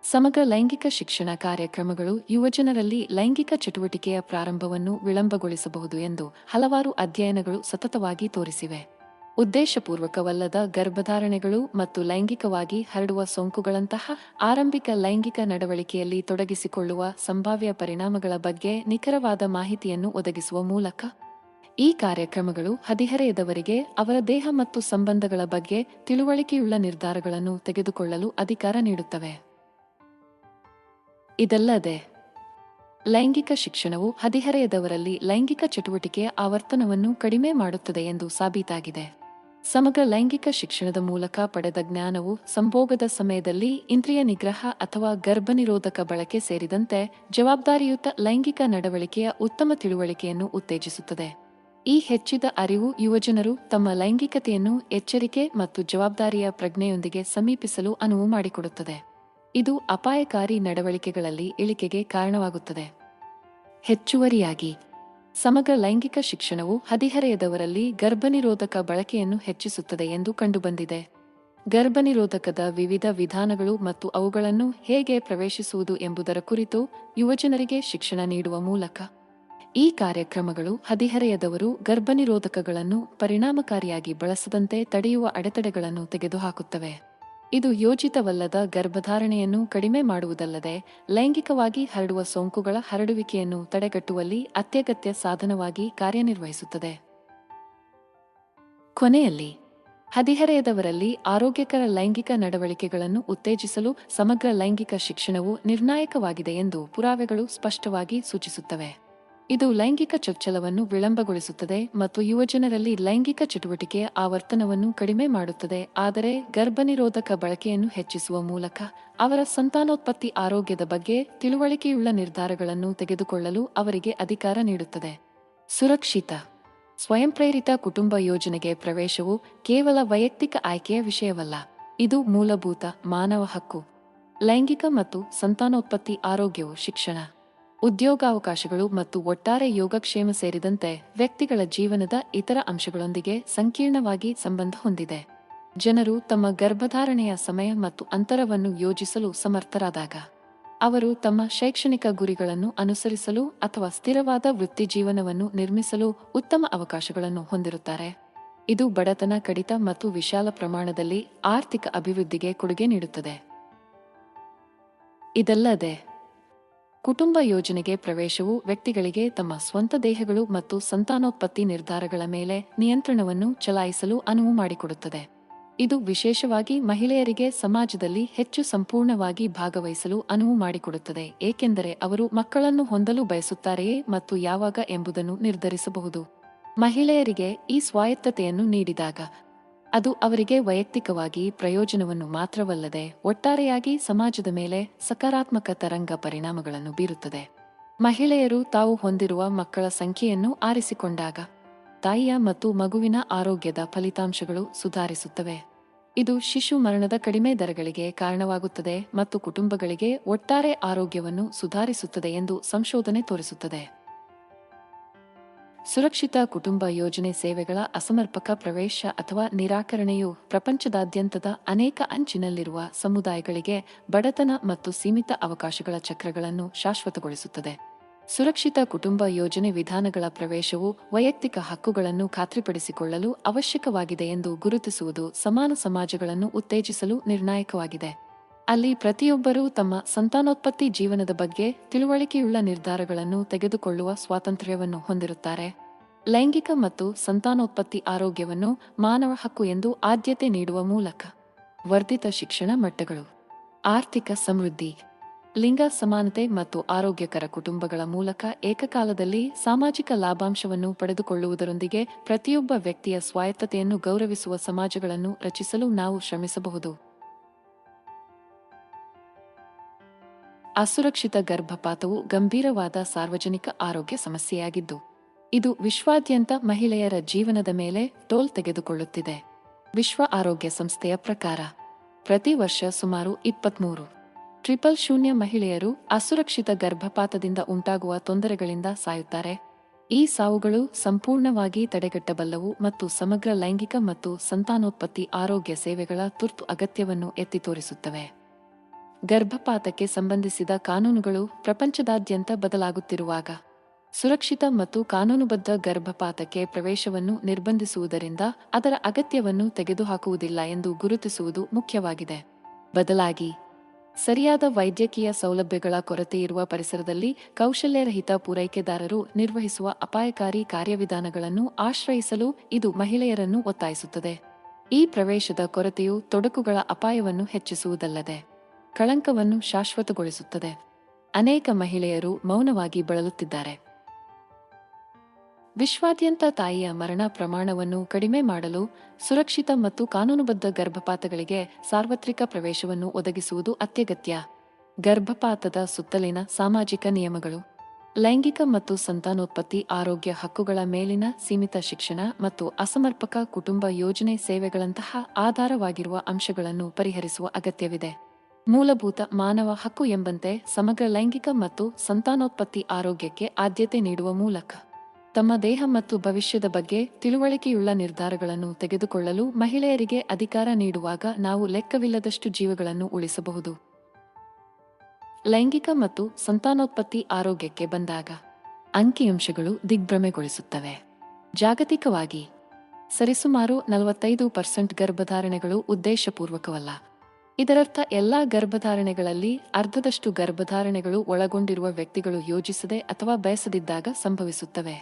ಸಮಗ್ರ ಲೈಂಗಿಕ ಶಿಕ್ಷಣ ಕಾರ್ಯಕ್ರಮಗಳು ಯುವಜನರಲ್ಲಿ ಲೈಂಗಿಕ ಚಟುವಟಿಕೆಯ ಪ್ರಾರಂಭವನ್ನು ವಿಳಂಬಗೊಳಿಸಬಹುದು ಎಂದು ಹಲವಾರು ಅಧ್ಯಯನಗಳು ಸತತವಾಗಿ ತೋರಿಸಿವೆ. ಉದ್ದೇಶಪೂರ್ವಕವಲ್ಲದ ಗರ್ಭಧಾರಣೆಗಳು ಮತ್ತು ಲೈಂಗಿಕವಾಗಿ ಹರಡುವ ಸೋಂಕುಗಳಂತಹ ಆರಂಭಿಕ ಲೈಂಗಿಕ ನಡವಳಿಕೆಯಲ್ಲಿ ತೊಡಗಿಸಿಕೊಳ್ಳುವ ಸಂಭಾವ್ಯ ಪರಿಣಾಮಗಳ ಬಗ್ಗೆ ನಿಖರವಾದ ಮಾಹಿತಿಯನ್ನು ಒದಗಿಸುವ ಮೂಲಕ ಈ ಕಾರ್ಯಕ್ರಮಗಳು ಹದಿಹರೆಯದವರಿಗೆ ಅವರ ದೇಹ ಮತ್ತು ಸಂಬಂಧಗಳ ಬಗ್ಗೆ ತಿಳುವಳಿಕೆಯುಳ್ಳ ನಿರ್ಧಾರಗಳನ್ನು ತೆಗೆದುಕೊಳ್ಳಲು ಅಧಿಕಾರ ನೀಡುತ್ತವೆ. ಇದಲ್ಲದೆ ಲೈಂಗಿಕ ಶಿಕ್ಷಣವು ಹದಿಹರೆಯದವರಲ್ಲಿ ಲೈಂಗಿಕ ಚಟುವಟಿಕೆಯ ಆವರ್ತನವನ್ನು ಕಡಿಮೆ ಮಾಡುತ್ತದೆ ಎಂದು ಸಾಬೀತಾಗಿದೆ. ಸಮಗ್ರ ಲೈಂಗಿಕ ಶಿಕ್ಷಣದ ಮೂಲಕ ಪಡೆದ ಜ್ಞಾನವು ಸಂಭೋಗದ ಸಮಯದಲ್ಲಿ ಇಂದ್ರಿಯ ನಿಗ್ರಹ ಅಥವಾ ಗರ್ಭನಿರೋಧಕ ಬಳಕೆ ಸೇರಿದಂತೆ ಜವಾಬ್ದಾರಿಯುತ ಲೈಂಗಿಕ ನಡವಳಿಕೆಯ ಉತ್ತಮ ತಿಳುವಳಿಕೆಯನ್ನು ಉತ್ತೇಜಿಸುತ್ತದೆ. ಈ ಹೆಚ್ಚಿದ ಅರಿವು ಯುವಜನರು ತಮ್ಮ ಲೈಂಗಿಕತೆಯನ್ನು ಎಚ್ಚರಿಕೆ ಮತ್ತು ಜವಾಬ್ದಾರಿಯ ಪ್ರಜ್ಞೆಯೊಂದಿಗೆ ಸಮೀಪಿಸಲು ಅನುವು ಮಾಡಿಕೊಡುತ್ತದೆ. ಇದು ಅಪಾಯಕಾರಿ ನಡವಳಿಕೆಗಳಲ್ಲಿ ಇಳಿಕೆಗೆ ಕಾರಣವಾಗುತ್ತದೆ. ಹೆಚ್ಚುವರಿಯಾಗಿ ಸಮಗ್ರ ಲೈಂಗಿಕ ಶಿಕ್ಷಣವು ಹದಿಹರೆಯದವರಲ್ಲಿ ಗರ್ಭನಿರೋಧಕ ಬಳಕೆಯನ್ನು ಹೆಚ್ಚಿಸುತ್ತದೆ ಎಂದು ಕಂಡುಬಂದಿದೆ. ಗರ್ಭನಿರೋಧಕದ ವಿವಿಧ ವಿಧಾನಗಳು ಮತ್ತು ಅವುಗಳನ್ನು ಹೇಗೆ ಪ್ರವೇಶಿಸುವುದು ಎಂಬುದರ ಕುರಿತು ಯುವಜನರಿಗೆ ಶಿಕ್ಷಣ ನೀಡುವ ಮೂಲಕ ಈ ಕಾರ್ಯಕ್ರಮಗಳು ಹದಿಹರೆಯದವರು ಗರ್ಭನಿರೋಧಕಗಳನ್ನು ಪರಿಣಾಮಕಾರಿಯಾಗಿ ಬಳಸದಂತೆ ತಡೆಯುವ ಅಡೆತಡೆಗಳನ್ನು ತೆಗೆದುಹಾಕುತ್ತವೆ. ಇದು ಯೋಜಿತವಲ್ಲದ ಗರ್ಭಧಾರಣೆಯನ್ನು ಕಡಿಮೆ ಮಾಡುವುದಲ್ಲದೆ ಲೈಂಗಿಕವಾಗಿ ಹರಡುವ ಸೋಂಕುಗಳ ಹರಡುವಿಕೆಯನ್ನು ತಡೆಗಟ್ಟುವಲ್ಲಿ ಅತ್ಯಗತ್ಯ ಸಾಧನವಾಗಿ ಕಾರ್ಯನಿರ್ವಹಿಸುತ್ತದೆ. ಕೊನೆಯಲ್ಲಿ ಹದಿಹರೆಯದವರಲ್ಲಿ ಆರೋಗ್ಯಕರ ಲೈಂಗಿಕ ನಡವಳಿಕೆಗಳನ್ನು ಉತ್ತೇಜಿಸಲು ಸಮಗ್ರ ಲೈಂಗಿಕ ಶಿಕ್ಷಣವು ನಿರ್ಣಾಯಕವಾಗಿದೆ ಎಂದು ಪುರಾವೆಗಳು ಸ್ಪಷ್ಟವಾಗಿ ಸೂಚಿಸುತ್ತವೆ. ಇದು ಲೈಂಗಿಕ ಚೊಚ್ಚಲವನ್ನು ವಿಳಂಬಗೊಳಿಸುತ್ತದೆ ಮತ್ತು ಯುವಜನರಲ್ಲಿ ಲೈಂಗಿಕ ಚಟುವಟಿಕೆಯ ಆವರ್ತನವನ್ನು ಕಡಿಮೆ ಮಾಡುತ್ತದೆ, ಆದರೆ ಗರ್ಭನಿರೋಧಕ ಬಳಕೆಯನ್ನು ಹೆಚ್ಚಿಸುವ ಮೂಲಕ ಅವರ ಸಂತಾನೋತ್ಪತ್ತಿ ಆರೋಗ್ಯದ ಬಗ್ಗೆ ತಿಳುವಳಿಕೆಯುಳ್ಳ ನಿರ್ಧಾರಗಳನ್ನು ತೆಗೆದುಕೊಳ್ಳಲು ಅವರಿಗೆ ಅಧಿಕಾರ ನೀಡುತ್ತದೆ. ಸುರಕ್ಷಿತ ಸ್ವಯಂಪ್ರೇರಿತ ಕುಟುಂಬ ಯೋಜನೆಗೆ ಪ್ರವೇಶವು ಕೇವಲ ವೈಯಕ್ತಿಕ ಆಯ್ಕೆಯ ವಿಷಯವಲ್ಲ, ಇದು ಮೂಲಭೂತ ಮಾನವ ಹಕ್ಕು. ಲೈಂಗಿಕ ಮತ್ತು ಸಂತಾನೋತ್ಪತ್ತಿ ಆರೋಗ್ಯವು ಶಿಕ್ಷಣ, ಉದ್ಯೋಗಾವಕಾಶಗಳು ಮತ್ತು ಒಟ್ಟಾರೆ ಯೋಗಕ್ಷೇಮ ಸೇರಿದಂತೆ ವ್ಯಕ್ತಿಗಳ ಜೀವನದ ಇತರ ಅಂಶಗಳೊಂದಿಗೆ ಸಂಕೀರ್ಣವಾಗಿ ಸಂಬಂಧ ಹೊಂದಿದೆ. ಜನರು ತಮ್ಮ ಗರ್ಭಧಾರಣೆಯ ಸಮಯ ಮತ್ತು ಅಂತರವನ್ನು ಯೋಜಿಸಲು ಸಮರ್ಥರಾದಾಗ, ಅವರು ತಮ್ಮ ಶೈಕ್ಷಣಿಕ ಗುರಿಗಳನ್ನು ಅನುಸರಿಸಲು ಅಥವಾ ಸ್ಥಿರವಾದ ವೃತ್ತಿಜೀವನವನ್ನು ನಿರ್ಮಿಸಲು ಉತ್ತಮ ಅವಕಾಶಗಳನ್ನು ಹೊಂದಿರುತ್ತಾರೆ. ಇದು ಬಡತನ ಕಡಿತ ಮತ್ತು ವಿಶಾಲ ಪ್ರಮಾಣದಲ್ಲಿ ಆರ್ಥಿಕ ಅಭಿವೃದ್ಧಿಗೆ ಕೊಡುಗೆ ನೀಡುತ್ತದೆ. ಇದಲ್ಲದೆ, ಕುಟುಂಬ ಯೋಜನೆಗೆ ಪ್ರವೇಶವು ವ್ಯಕ್ತಿಗಳಿಗೆ ತಮ್ಮ ಸ್ವಂತ ದೇಹಗಳು ಮತ್ತು ಸಂತಾನೋತ್ಪತ್ತಿ ನಿರ್ಧಾರಗಳ ಮೇಲೆ ನಿಯಂತ್ರಣವನ್ನು ಚಲಾಯಿಸಲು ಅನುವು ಮಾಡಿಕೊಡುತ್ತದೆ. ಇದು ವಿಶೇಷವಾಗಿ ಮಹಿಳೆಯರಿಗೆ ಸಮಾಜದಲ್ಲಿ ಹೆಚ್ಚು ಸಂಪೂರ್ಣವಾಗಿ ಭಾಗವಹಿಸಲು ಅನುವು ಮಾಡಿಕೊಡುತ್ತದೆ, ಏಕೆಂದರೆ ಅವರು ಮಕ್ಕಳನ್ನು ಹೊಂದಲು ಬಯಸುತ್ತಾರೆಯೇ ಮತ್ತು ಯಾವಾಗ ಎಂಬುದನ್ನು ನಿರ್ಧರಿಸಬಹುದು. ಮಹಿಳೆಯರಿಗೆ ಈ ಸ್ವಾಯತ್ತತೆಯನ್ನು ನೀಡಿದಾಗ, ಅದು ಅವರಿಗೆ ವೈಯಕ್ತಿಕವಾಗಿ ಪ್ರಯೋಜನವನ್ನು ಮಾತ್ರವಲ್ಲದೆ ಒಟ್ಟಾರೆಯಾಗಿ ಸಮಾಜದ ಮೇಲೆ ಸಕಾರಾತ್ಮಕ ತರಂಗ ಪರಿಣಾಮಗಳನ್ನು ಬೀರುತ್ತದೆ. ಮಹಿಳೆಯರು ತಾವು ಹೊಂದಿರುವ ಮಕ್ಕಳ ಸಂಖ್ಯೆಯನ್ನು ಆರಿಸಿಕೊಂಡಾಗ, ತಾಯಿಯ ಮತ್ತು ಮಗುವಿನ ಆರೋಗ್ಯದ ಫಲಿತಾಂಶಗಳು ಸುಧಾರಿಸುತ್ತವೆ. ಇದು ಶಿಶು ಮರಣದ ಕಡಿಮೆ ದರಗಳಿಗೆ ಕಾರಣವಾಗುತ್ತದೆ ಮತ್ತು ಕುಟುಂಬಗಳಿಗೆ ಒಟ್ಟಾರೆ ಆರೋಗ್ಯವನ್ನು ಸುಧಾರಿಸುತ್ತದೆ ಎಂದು ಸಂಶೋಧನೆ ತೋರಿಸುತ್ತದೆ. ಸುರಕ್ಷಿತ ಕುಟುಂಬ ಯೋಜನೆ ಸೇವೆಗಳ ಅಸಮರ್ಪಕ ಪ್ರವೇಶ ಅಥವಾ ನಿರಾಕರಣೆಯು ಪ್ರಪಂಚದಾದ್ಯಂತದ ಅನೇಕ ಅಂಚಿನಲ್ಲಿರುವ ಸಮುದಾಯಗಳಿಗೆ ಬಡತನ ಮತ್ತು ಸೀಮಿತ ಅವಕಾಶಗಳ ಚಕ್ರಗಳನ್ನು ಶಾಶ್ವತಗೊಳಿಸುತ್ತದೆ. ಸುರಕ್ಷಿತ ಕುಟುಂಬ ಯೋಜನೆ ವಿಧಾನಗಳ ಪ್ರವೇಶವು ವೈಯಕ್ತಿಕ ಹಕ್ಕುಗಳನ್ನು ಖಾತ್ರಿಪಡಿಸಿಕೊಳ್ಳಲು ಅವಶ್ಯಕವಾಗಿದೆ ಎಂದು ಗುರುತಿಸುವುದು ಸಮಾನ ಸಮಾಜಗಳನ್ನು ಉತ್ತೇಜಿಸಲು ನಿರ್ಣಾಯಕವಾಗಿದೆ, ಅಲ್ಲಿ ಪ್ರತಿಯೊಬ್ಬರೂ ತಮ್ಮ ಸಂತಾನೋತ್ಪತ್ತಿ ಜೀವನದ ಬಗ್ಗೆ ತಿಳುವಳಿಕೆಯುಳ್ಳ ನಿರ್ಧಾರಗಳನ್ನು ತೆಗೆದುಕೊಳ್ಳುವ ಸ್ವಾತಂತ್ರ್ಯವನ್ನು ಹೊಂದಿರುತ್ತಾರೆ. ಲೈಂಗಿಕ ಮತ್ತು ಸಂತಾನೋತ್ಪತ್ತಿ ಆರೋಗ್ಯವನ್ನು ಮಾನವ ಹಕ್ಕು ಎಂದು ಆದ್ಯತೆ ನೀಡುವ ಮೂಲಕ ವರ್ಧಿತ ಶಿಕ್ಷಣ ಮಟ್ಟಗಳು, ಆರ್ಥಿಕ ಸಮೃದ್ಧಿ, ಲಿಂಗ ಸಮಾನತೆ ಮತ್ತು ಆರೋಗ್ಯಕರ ಕುಟುಂಬಗಳ ಮೂಲಕ ಏಕಕಾಲದಲ್ಲಿ ಸಾಮಾಜಿಕ ಲಾಭಾಂಶವನ್ನು ಪಡೆದುಕೊಳ್ಳುವುದರೊಂದಿಗೆ ಪ್ರತಿಯೊಬ್ಬ ವ್ಯಕ್ತಿಯ ಸ್ವಾಯತ್ತತೆಯನ್ನು ಗೌರವಿಸುವ ಸಮಾಜಗಳನ್ನು ರಚಿಸಲು ನಾವು ಶ್ರಮಿಸಬಹುದು. ಅಸುರಕ್ಷಿತ ಗರ್ಭಪಾತವು ಗಂಭೀರವಾದ ಸಾರ್ವಜನಿಕ ಆರೋಗ್ಯ ಸಮಸ್ಯೆಯಾಗಿದ್ದು, ಇದು ವಿಶ್ವಾದ್ಯಂತ ಮಹಿಳೆಯರ ಜೀವನದ ಮೇಲೆ ಟೋಲ್ ತೆಗೆದುಕೊಳ್ಳುತ್ತಿದೆ. ವಿಶ್ವ ಆರೋಗ್ಯ ಸಂಸ್ಥೆಯ ಪ್ರಕಾರ ಪ್ರತಿ ವರ್ಷ ಸುಮಾರು 23,000 ಮಹಿಳೆಯರು ಅಸುರಕ್ಷಿತ ಗರ್ಭಪಾತದಿಂದ ಉಂಟಾಗುವ ತೊಂದರೆಗಳಿಂದ ಸಾಯುತ್ತಾರೆ. ಈ ಸಾವುಗಳು ಸಂಪೂರ್ಣವಾಗಿ ತಡೆಗಟ್ಟಬಲ್ಲವು ಮತ್ತು ಸಮಗ್ರ ಲೈಂಗಿಕ ಮತ್ತು ಸಂತಾನೋತ್ಪತ್ತಿ ಆರೋಗ್ಯ ಸೇವೆಗಳ ತುರ್ತು ಅಗತ್ಯವನ್ನು ಎತ್ತಿ ತೋರಿಸುತ್ತವೆ. ಗರ್ಭಪಾತಕ್ಕೆ ಸಂಬಂಧಿಸಿದ ಕಾನೂನುಗಳು ಪ್ರಪಂಚದಾದ್ಯಂತ ಬದಲಾಗುತ್ತಿರುವಾಗ, ಸುರಕ್ಷಿತ ಮತ್ತು ಕಾನೂನುಬದ್ಧ ಗರ್ಭಪಾತಕ್ಕೆ ಪ್ರವೇಶವನ್ನು ನಿರ್ಬಂಧಿಸುವುದರಿಂದ ಅದರ ಅಗತ್ಯವನ್ನು ತೆಗೆದುಹಾಕುವುದಿಲ್ಲ ಎಂದು ಗುರುತಿಸುವುದು ಮುಖ್ಯವಾಗಿದೆ. ಬದಲಾಗಿ, ಸರಿಯಾದ ವೈದ್ಯಕೀಯ ಸೌಲಭ್ಯಗಳ ಕೊರತೆಯಿರುವ ಪರಿಸರದಲ್ಲಿ ಕೌಶಲ್ಯರಹಿತ ಪೂರೈಕೆದಾರರು ನಿರ್ವಹಿಸುವ ಅಪಾಯಕಾರಿ ಕಾರ್ಯವಿಧಾನಗಳನ್ನು ಆಶ್ರಯಿಸಲು ಇದು ಮಹಿಳೆಯರನ್ನು ಒತ್ತಾಯಿಸುತ್ತದೆ. ಈ ಪ್ರವೇಶದ ಕೊರತೆಯು ತೊಡಕುಗಳ ಅಪಾಯವನ್ನು ಹೆಚ್ಚಿಸುವುದಲ್ಲದೆ ಕಳಂಕವನ್ನು ಶಾಶ್ವತಗೊಳಿಸುತ್ತದೆ. ಅನೇಕ ಮಹಿಳೆಯರು ಮೌನವಾಗಿ ಬಳಲುತ್ತಿದ್ದಾರೆ. ವಿಶ್ವಾದ್ಯಂತ ತಾಯಿಯ ಮರಣ ಪ್ರಮಾಣವನ್ನು ಕಡಿಮೆ ಮಾಡಲು ಸುರಕ್ಷಿತ ಮತ್ತು ಕಾನೂನುಬದ್ಧ ಗರ್ಭಪಾತಗಳಿಗೆ ಸಾರ್ವತ್ರಿಕ ಪ್ರವೇಶವನ್ನು ಒದಗಿಸುವುದು ಅತ್ಯಗತ್ಯ. ಗರ್ಭಪಾತದ ಸುತ್ತಲಿನ ಸಾಮಾಜಿಕ ನಿಯಮಗಳು, ಲೈಂಗಿಕ ಮತ್ತು ಸಂತಾನೋತ್ಪತ್ತಿ ಆರೋಗ್ಯ ಹಕ್ಕುಗಳ ಮೇಲಿನ ಸೀಮಿತ ಶಿಕ್ಷಣ ಮತ್ತು ಅಸಮರ್ಪಕ ಕುಟುಂಬ ಯೋಜನೆ ಸೇವೆಗಳಂತಹ ಆಧಾರವಾಗಿರುವ ಅಂಶಗಳನ್ನು ಪರಿಹರಿಸುವ ಅಗತ್ಯವಿದೆ. ಮೂಲಭೂತ ಮಾನವ ಹಕ್ಕು ಎಂಬಂತೆ ಸಮಗ್ರ ಲೈಂಗಿಕ ಮತ್ತು ಸಂತಾನೋತ್ಪತ್ತಿ ಆರೋಗ್ಯಕ್ಕೆ ಆದ್ಯತೆ ನೀಡುವ ಮೂಲಕ ತಮ್ಮ ದೇಹ ಮತ್ತು ಭವಿಷ್ಯದ ಬಗ್ಗೆ ತಿಳುವಳಿಕೆಯುಳ್ಳ ನಿರ್ಧಾರಗಳನ್ನು ತೆಗೆದುಕೊಳ್ಳಲು ಮಹಿಳೆಯರಿಗೆ ಅಧಿಕಾರ ನೀಡುವಾಗ ನಾವು ಲೆಕ್ಕವಿಲ್ಲದಷ್ಟು ಜೀವಗಳನ್ನು ಉಳಿಸಬಹುದು. ಲೈಂಗಿಕ ಮತ್ತು ಸಂತಾನೋತ್ಪತ್ತಿ ಆರೋಗ್ಯಕ್ಕೆ ಬಂದಾಗ, ಅಂಕಿಅಂಶಗಳು ದಿಗ್ಭ್ರಮೆಗೊಳಿಸುತ್ತವೆ. ಜಾಗತಿಕವಾಗಿ ಸರಿಸುಮಾರು 45% ಗರ್ಭಧಾರಣೆಗಳು ಉದ್ದೇಶಪೂರ್ವಕವಲ್ಲ. ಇದರರ್ಥ ಎಲ್ಲಾ ಗರ್ಭಧಾರಣೆಗಳಲ್ಲಿ ಅರ್ಧದಷ್ಟು ಗರ್ಭಧಾರಣೆಗಳು ಒಳಗೊಂಡಿರುವ ವ್ಯಕ್ತಿಗಳು ಯೋಜಿಸದೆ ಅಥವಾ ಬಯಸದಿದ್ದಾಗ ಸಂಭವಿಸುತ್ತವೆ.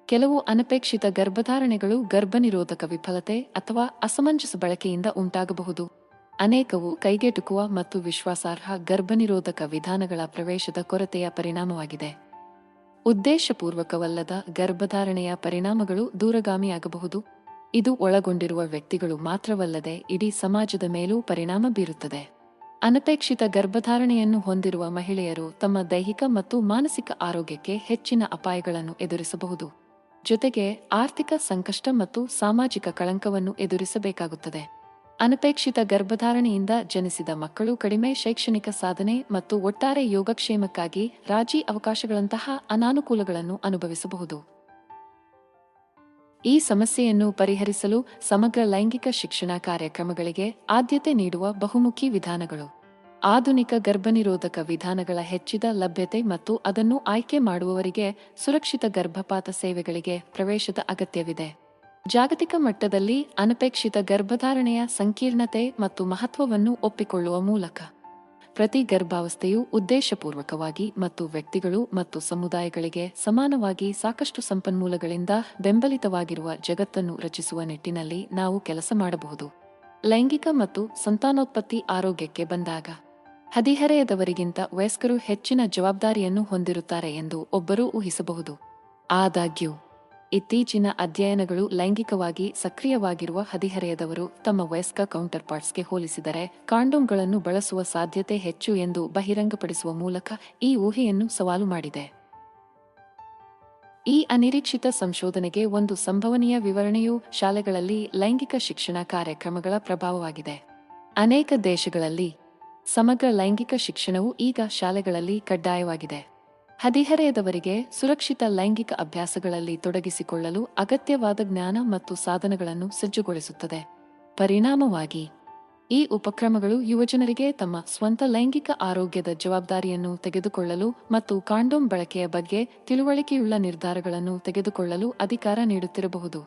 ಕೆಲವು ಅನಪೇಕ್ಷಿತ ಗರ್ಭಧಾರಣೆಗಳು ಗರ್ಭನಿರೋಧಕ ವಿಫಲತೆ ಅಥವಾ ಅಸಮಂಜಸ ಬಳಕೆಯಿಂದ ಉಂಟಾಗಬಹುದು. ಅನೇಕವು ಕೈಗೆಟುಕುವ ಮತ್ತು ವಿಶ್ವಾಸಾರ್ಹ ಗರ್ಭನಿರೋಧಕ ವಿಧಾನಗಳ ಪ್ರವೇಶದ ಕೊರತೆಯ ಪರಿಣಾಮವಾಗಿದೆ. ಉದ್ದೇಶಪೂರ್ವಕವಲ್ಲದ ಗರ್ಭಧಾರಣೆಯ ಪರಿಣಾಮಗಳು ದೂರಗಾಮಿಯಾಗಬಹುದು. ಇದು ಒಳಗೊಂಡಿರುವ ವ್ಯಕ್ತಿಗಳು ಮಾತ್ರವಲ್ಲದೆ ಇಡೀ ಸಮಾಜದ ಮೇಲೂ ಪರಿಣಾಮ ಬೀರುತ್ತದೆ. ಅನಪೇಕ್ಷಿತ ಗರ್ಭಧಾರಣೆಯನ್ನು ಹೊಂದಿರುವ ಮಹಿಳೆಯರು ತಮ್ಮ ದೈಹಿಕ ಮತ್ತು ಮಾನಸಿಕ ಆರೋಗ್ಯಕ್ಕೆ ಹೆಚ್ಚಿನ ಅಪಾಯಗಳನ್ನು ಎದುರಿಸಬಹುದು. ಜೊತೆಗೆ ಆರ್ಥಿಕ ಸಂಕಷ್ಟ ಮತ್ತು ಸಾಮಾಜಿಕ ಕಳಂಕವನ್ನು ಎದುರಿಸಬೇಕಾಗುತ್ತದೆ. ಅನಪೇಕ್ಷಿತ ಗರ್ಭಧಾರಣೆಯಿಂದ ಜನಿಸಿದ ಮಕ್ಕಳು ಕಡಿಮೆ ಶೈಕ್ಷಣಿಕ ಸಾಧನೆ ಮತ್ತು ಒಟ್ಟಾರೆ ಯೋಗಕ್ಷೇಮಕ್ಕಾಗಿ ರಾಜಿ ಅವಕಾಶಗಳಂತಹ ಅನಾನುಕೂಲಗಳನ್ನು ಅನುಭವಿಸಬಹುದು. ಈ ಸಮಸ್ಯೆಯನ್ನು ಪರಿಹರಿಸಲು ಸಮಗ್ರ ಲೈಂಗಿಕ ಶಿಕ್ಷಣ ಕಾರ್ಯಕ್ರಮಗಳಿಗೆ ಆದ್ಯತೆ ನೀಡುವ ಬಹುಮುಖಿ ವಿಧಾನಗಳು, ಆಧುನಿಕ ಗರ್ಭನಿರೋಧಕ ವಿಧಾನಗಳ ಹೆಚ್ಚಿದ ಲಭ್ಯತೆ ಮತ್ತು ಅದನ್ನು ಆಯ್ಕೆ ಮಾಡುವವರಿಗೆ ಸುರಕ್ಷಿತ ಗರ್ಭಪಾತ ಸೇವೆಗಳಿಗೆ ಪ್ರವೇಶದ ಅಗತ್ಯವಿದೆ. ಜಾಗತಿಕ ಮಟ್ಟದಲ್ಲಿ ಅನಪೇಕ್ಷಿತ ಗರ್ಭಧಾರಣೆಯ ಸಂಕೀರ್ಣತೆ ಮತ್ತು ಮಹತ್ವವನ್ನು ಒಪ್ಪಿಕೊಳ್ಳುವ ಮೂಲಕ ಪ್ರತಿ ಗರ್ಭಾವಸ್ಥೆಯು ಉದ್ದೇಶಪೂರ್ವಕವಾಗಿ ಮತ್ತು ವ್ಯಕ್ತಿಗಳು ಮತ್ತು ಸಮುದಾಯಗಳಿಗೆ ಸಮಾನವಾಗಿ ಸಾಕಷ್ಟು ಸಂಪನ್ಮೂಲಗಳಿಂದ ಬೆಂಬಲಿತವಾಗಿರುವ ಜಗತ್ತನ್ನು ರಚಿಸುವ ನಿಟ್ಟಿನಲ್ಲಿ ನಾವು ಕೆಲಸ ಮಾಡಬಹುದು. ಲೈಂಗಿಕ ಮತ್ತು ಸಂತಾನೋತ್ಪತ್ತಿ ಆರೋಗ್ಯಕ್ಕೆ ಬಂದಾಗ ಹದಿಹರೆಯದವರಿಗಿಂತ ವಯಸ್ಕರು ಹೆಚ್ಚಿನ ಜವಾಬ್ದಾರಿಯನ್ನು ಹೊಂದಿರುತ್ತಾರೆ ಎಂದು ಒಬ್ಬರು ಊಹಿಸಬಹುದು. ಆದಾಗ್ಯೂ ಇತ್ತೀಚಿನ ಅಧ್ಯಯನಗಳು ಲೈಂಗಿಕವಾಗಿ ಸಕ್ರಿಯವಾಗಿರುವ ಹದಿಹರೆಯದವರು ತಮ್ಮ ವಯಸ್ಕ ಕೌಂಟರ್ಪಾರ್ಟ್ಸ್ಗೆ ಹೋಲಿಸಿದರೆ ಕಾಂಡೋಮ್ಗಳನ್ನು ಬಳಸುವ ಸಾಧ್ಯತೆ ಹೆಚ್ಚು ಎಂದು ಬಹಿರಂಗಪಡಿಸುವ ಮೂಲಕ ಈ ಊಹೆಯನ್ನು ಸವಾಲು ಮಾಡಿದೆ. ಈ ಅನಿರೀಕ್ಷಿತ ಸಂಶೋಧನೆಗೆ ಒಂದು ಸಂಭವನೀಯ ವಿವರಣೆಯು ಶಾಲೆಗಳಲ್ಲಿ ಲೈಂಗಿಕ ಶಿಕ್ಷಣ ಕಾರ್ಯಕ್ರಮಗಳ ಪ್ರಭಾವವಾಗಿದೆ. ಅನೇಕ ದೇಶಗಳಲ್ಲಿ ಸಮಗ್ರ ಲೈಂಗಿಕ ಶಿಕ್ಷಣವು ಈಗ ಶಾಲೆಗಳಲ್ಲಿ ಕಡ್ಡಾಯವಾಗಿದೆ. ಹದಿಹರೆಯದವರಿಗೆ ಸುರಕ್ಷಿತ ಲೈಂಗಿಕ ಅಭ್ಯಾಸಗಳಲ್ಲಿ ತೊಡಗಿಸಿಕೊಳ್ಳಲು ಅಗತ್ಯವಾದ ಜ್ಞಾನ ಮತ್ತು ಸಾಧನಗಳನ್ನು ಸಜ್ಜುಗೊಳಿಸುತ್ತದೆ. ಪರಿಣಾಮವಾಗಿ ಈ ಉಪಕ್ರಮಗಳು ಯುವಜನರಿಗೆ ತಮ್ಮ ಸ್ವಂತ ಲೈಂಗಿಕ ಆರೋಗ್ಯದ ಜವಾಬ್ದಾರಿಯನ್ನು ತೆಗೆದುಕೊಳ್ಳಲು ಮತ್ತು ಕಾಂಡೋಮ್ ಬಳಕೆಯ ಬಗ್ಗೆ ತಿಳುವಳಿಕೆಯುಳ್ಳ ನಿರ್ಧಾರಗಳನ್ನು ತೆಗೆದುಕೊಳ್ಳಲು ಅಧಿಕಾರ ನೀಡುತ್ತಿರಬಹುದು.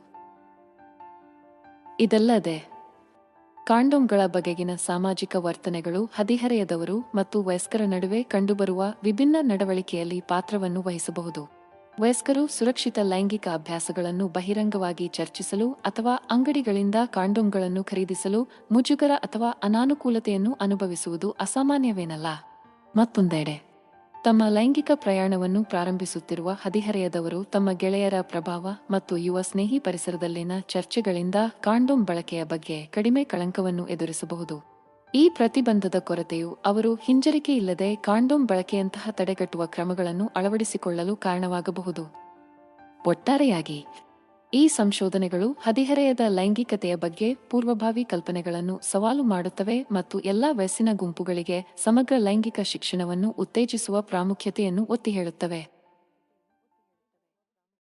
ಇದಲ್ಲದೆ ಕಾಂಡೋಮ್ಗಳ ಬಗೆಗಿನ ಸಾಮಾಜಿಕ ವರ್ತನೆಗಳು ಹದಿಹರೆಯದವರು ಮತ್ತು ವಯಸ್ಕರ ನಡುವೆ ಕಂಡುಬರುವ ವಿಭಿನ್ನ ನಡವಳಿಕೆಯಲ್ಲಿ ಪಾತ್ರವನ್ನು ವಹಿಸಬಹುದು. ವಯಸ್ಕರು ಸುರಕ್ಷಿತ ಲೈಂಗಿಕ ಅಭ್ಯಾಸಗಳನ್ನು ಬಹಿರಂಗವಾಗಿ ಚರ್ಚಿಸಲು ಅಥವಾ ಅಂಗಡಿಗಳಿಂದ ಕಾಂಡೋಮ್ಗಳನ್ನು ಖರೀದಿಸಲು ಮುಜುಗರ ಅಥವಾ ಅನಾನುಕೂಲತೆಯನ್ನು ಅನುಭವಿಸುವುದು ಅಸಾಮಾನ್ಯವೇನಲ್ಲ. ಮತ್ತೊಂದೆಡೆ ತಮ್ಮ ಲೈಂಗಿಕ ಪ್ರಯಾಣವನ್ನು ಪ್ರಾರಂಭಿಸುತ್ತಿರುವ ಹದಿಹರೆಯದವರು ತಮ್ಮ ಗೆಳೆಯರ ಪ್ರಭಾವ ಮತ್ತು ಯುವ ಸ್ನೇಹಿ ಪರಿಸರದಲ್ಲಿನ ಚರ್ಚೆಗಳಿಂದ ಕಾಂಡೋಮ್ ಬಳಕೆಯ ಬಗ್ಗೆ ಕಡಿಮೆ ಕಳಂಕವನ್ನು ಎದುರಿಸಬಹುದು. ಈ ಪ್ರತಿಬಂಧದ ಕೊರತೆಯು ಅವರು ಹಿಂಜರಿಕೆಯಿಲ್ಲದೆ ಕಾಂಡೋಮ್ ಬಳಕೆಯಂತಹ ತಡೆಗಟ್ಟುವ ಕ್ರಮಗಳನ್ನು ಅಳವಡಿಸಿಕೊಳ್ಳಲು ಕಾರಣವಾಗಬಹುದು. ಒಟ್ಟಾರೆಯಾಗಿ ಈ ಸಂಶೋಧನೆಗಳು ಹದಿಹರೆಯದ ಲೈಂಗಿಕತೆಯ ಬಗ್ಗೆ ಪೂರ್ವಭಾವಿ ಕಲ್ಪನೆಗಳನ್ನು ಸವಾಲು ಮಾಡುತ್ತವೆ ಮತ್ತು ಎಲ್ಲಾ ವಯಸ್ಸಿನ ಗುಂಪುಗಳಿಗೆ ಸಮಗ್ರ ಲೈಂಗಿಕ ಶಿಕ್ಷಣವನ್ನು ಉತ್ತೇಜಿಸುವ ಪ್ರಾಮುಖ್ಯತೆಯನ್ನು ಒತ್ತಿ ಹೇಳುತ್ತವೆ.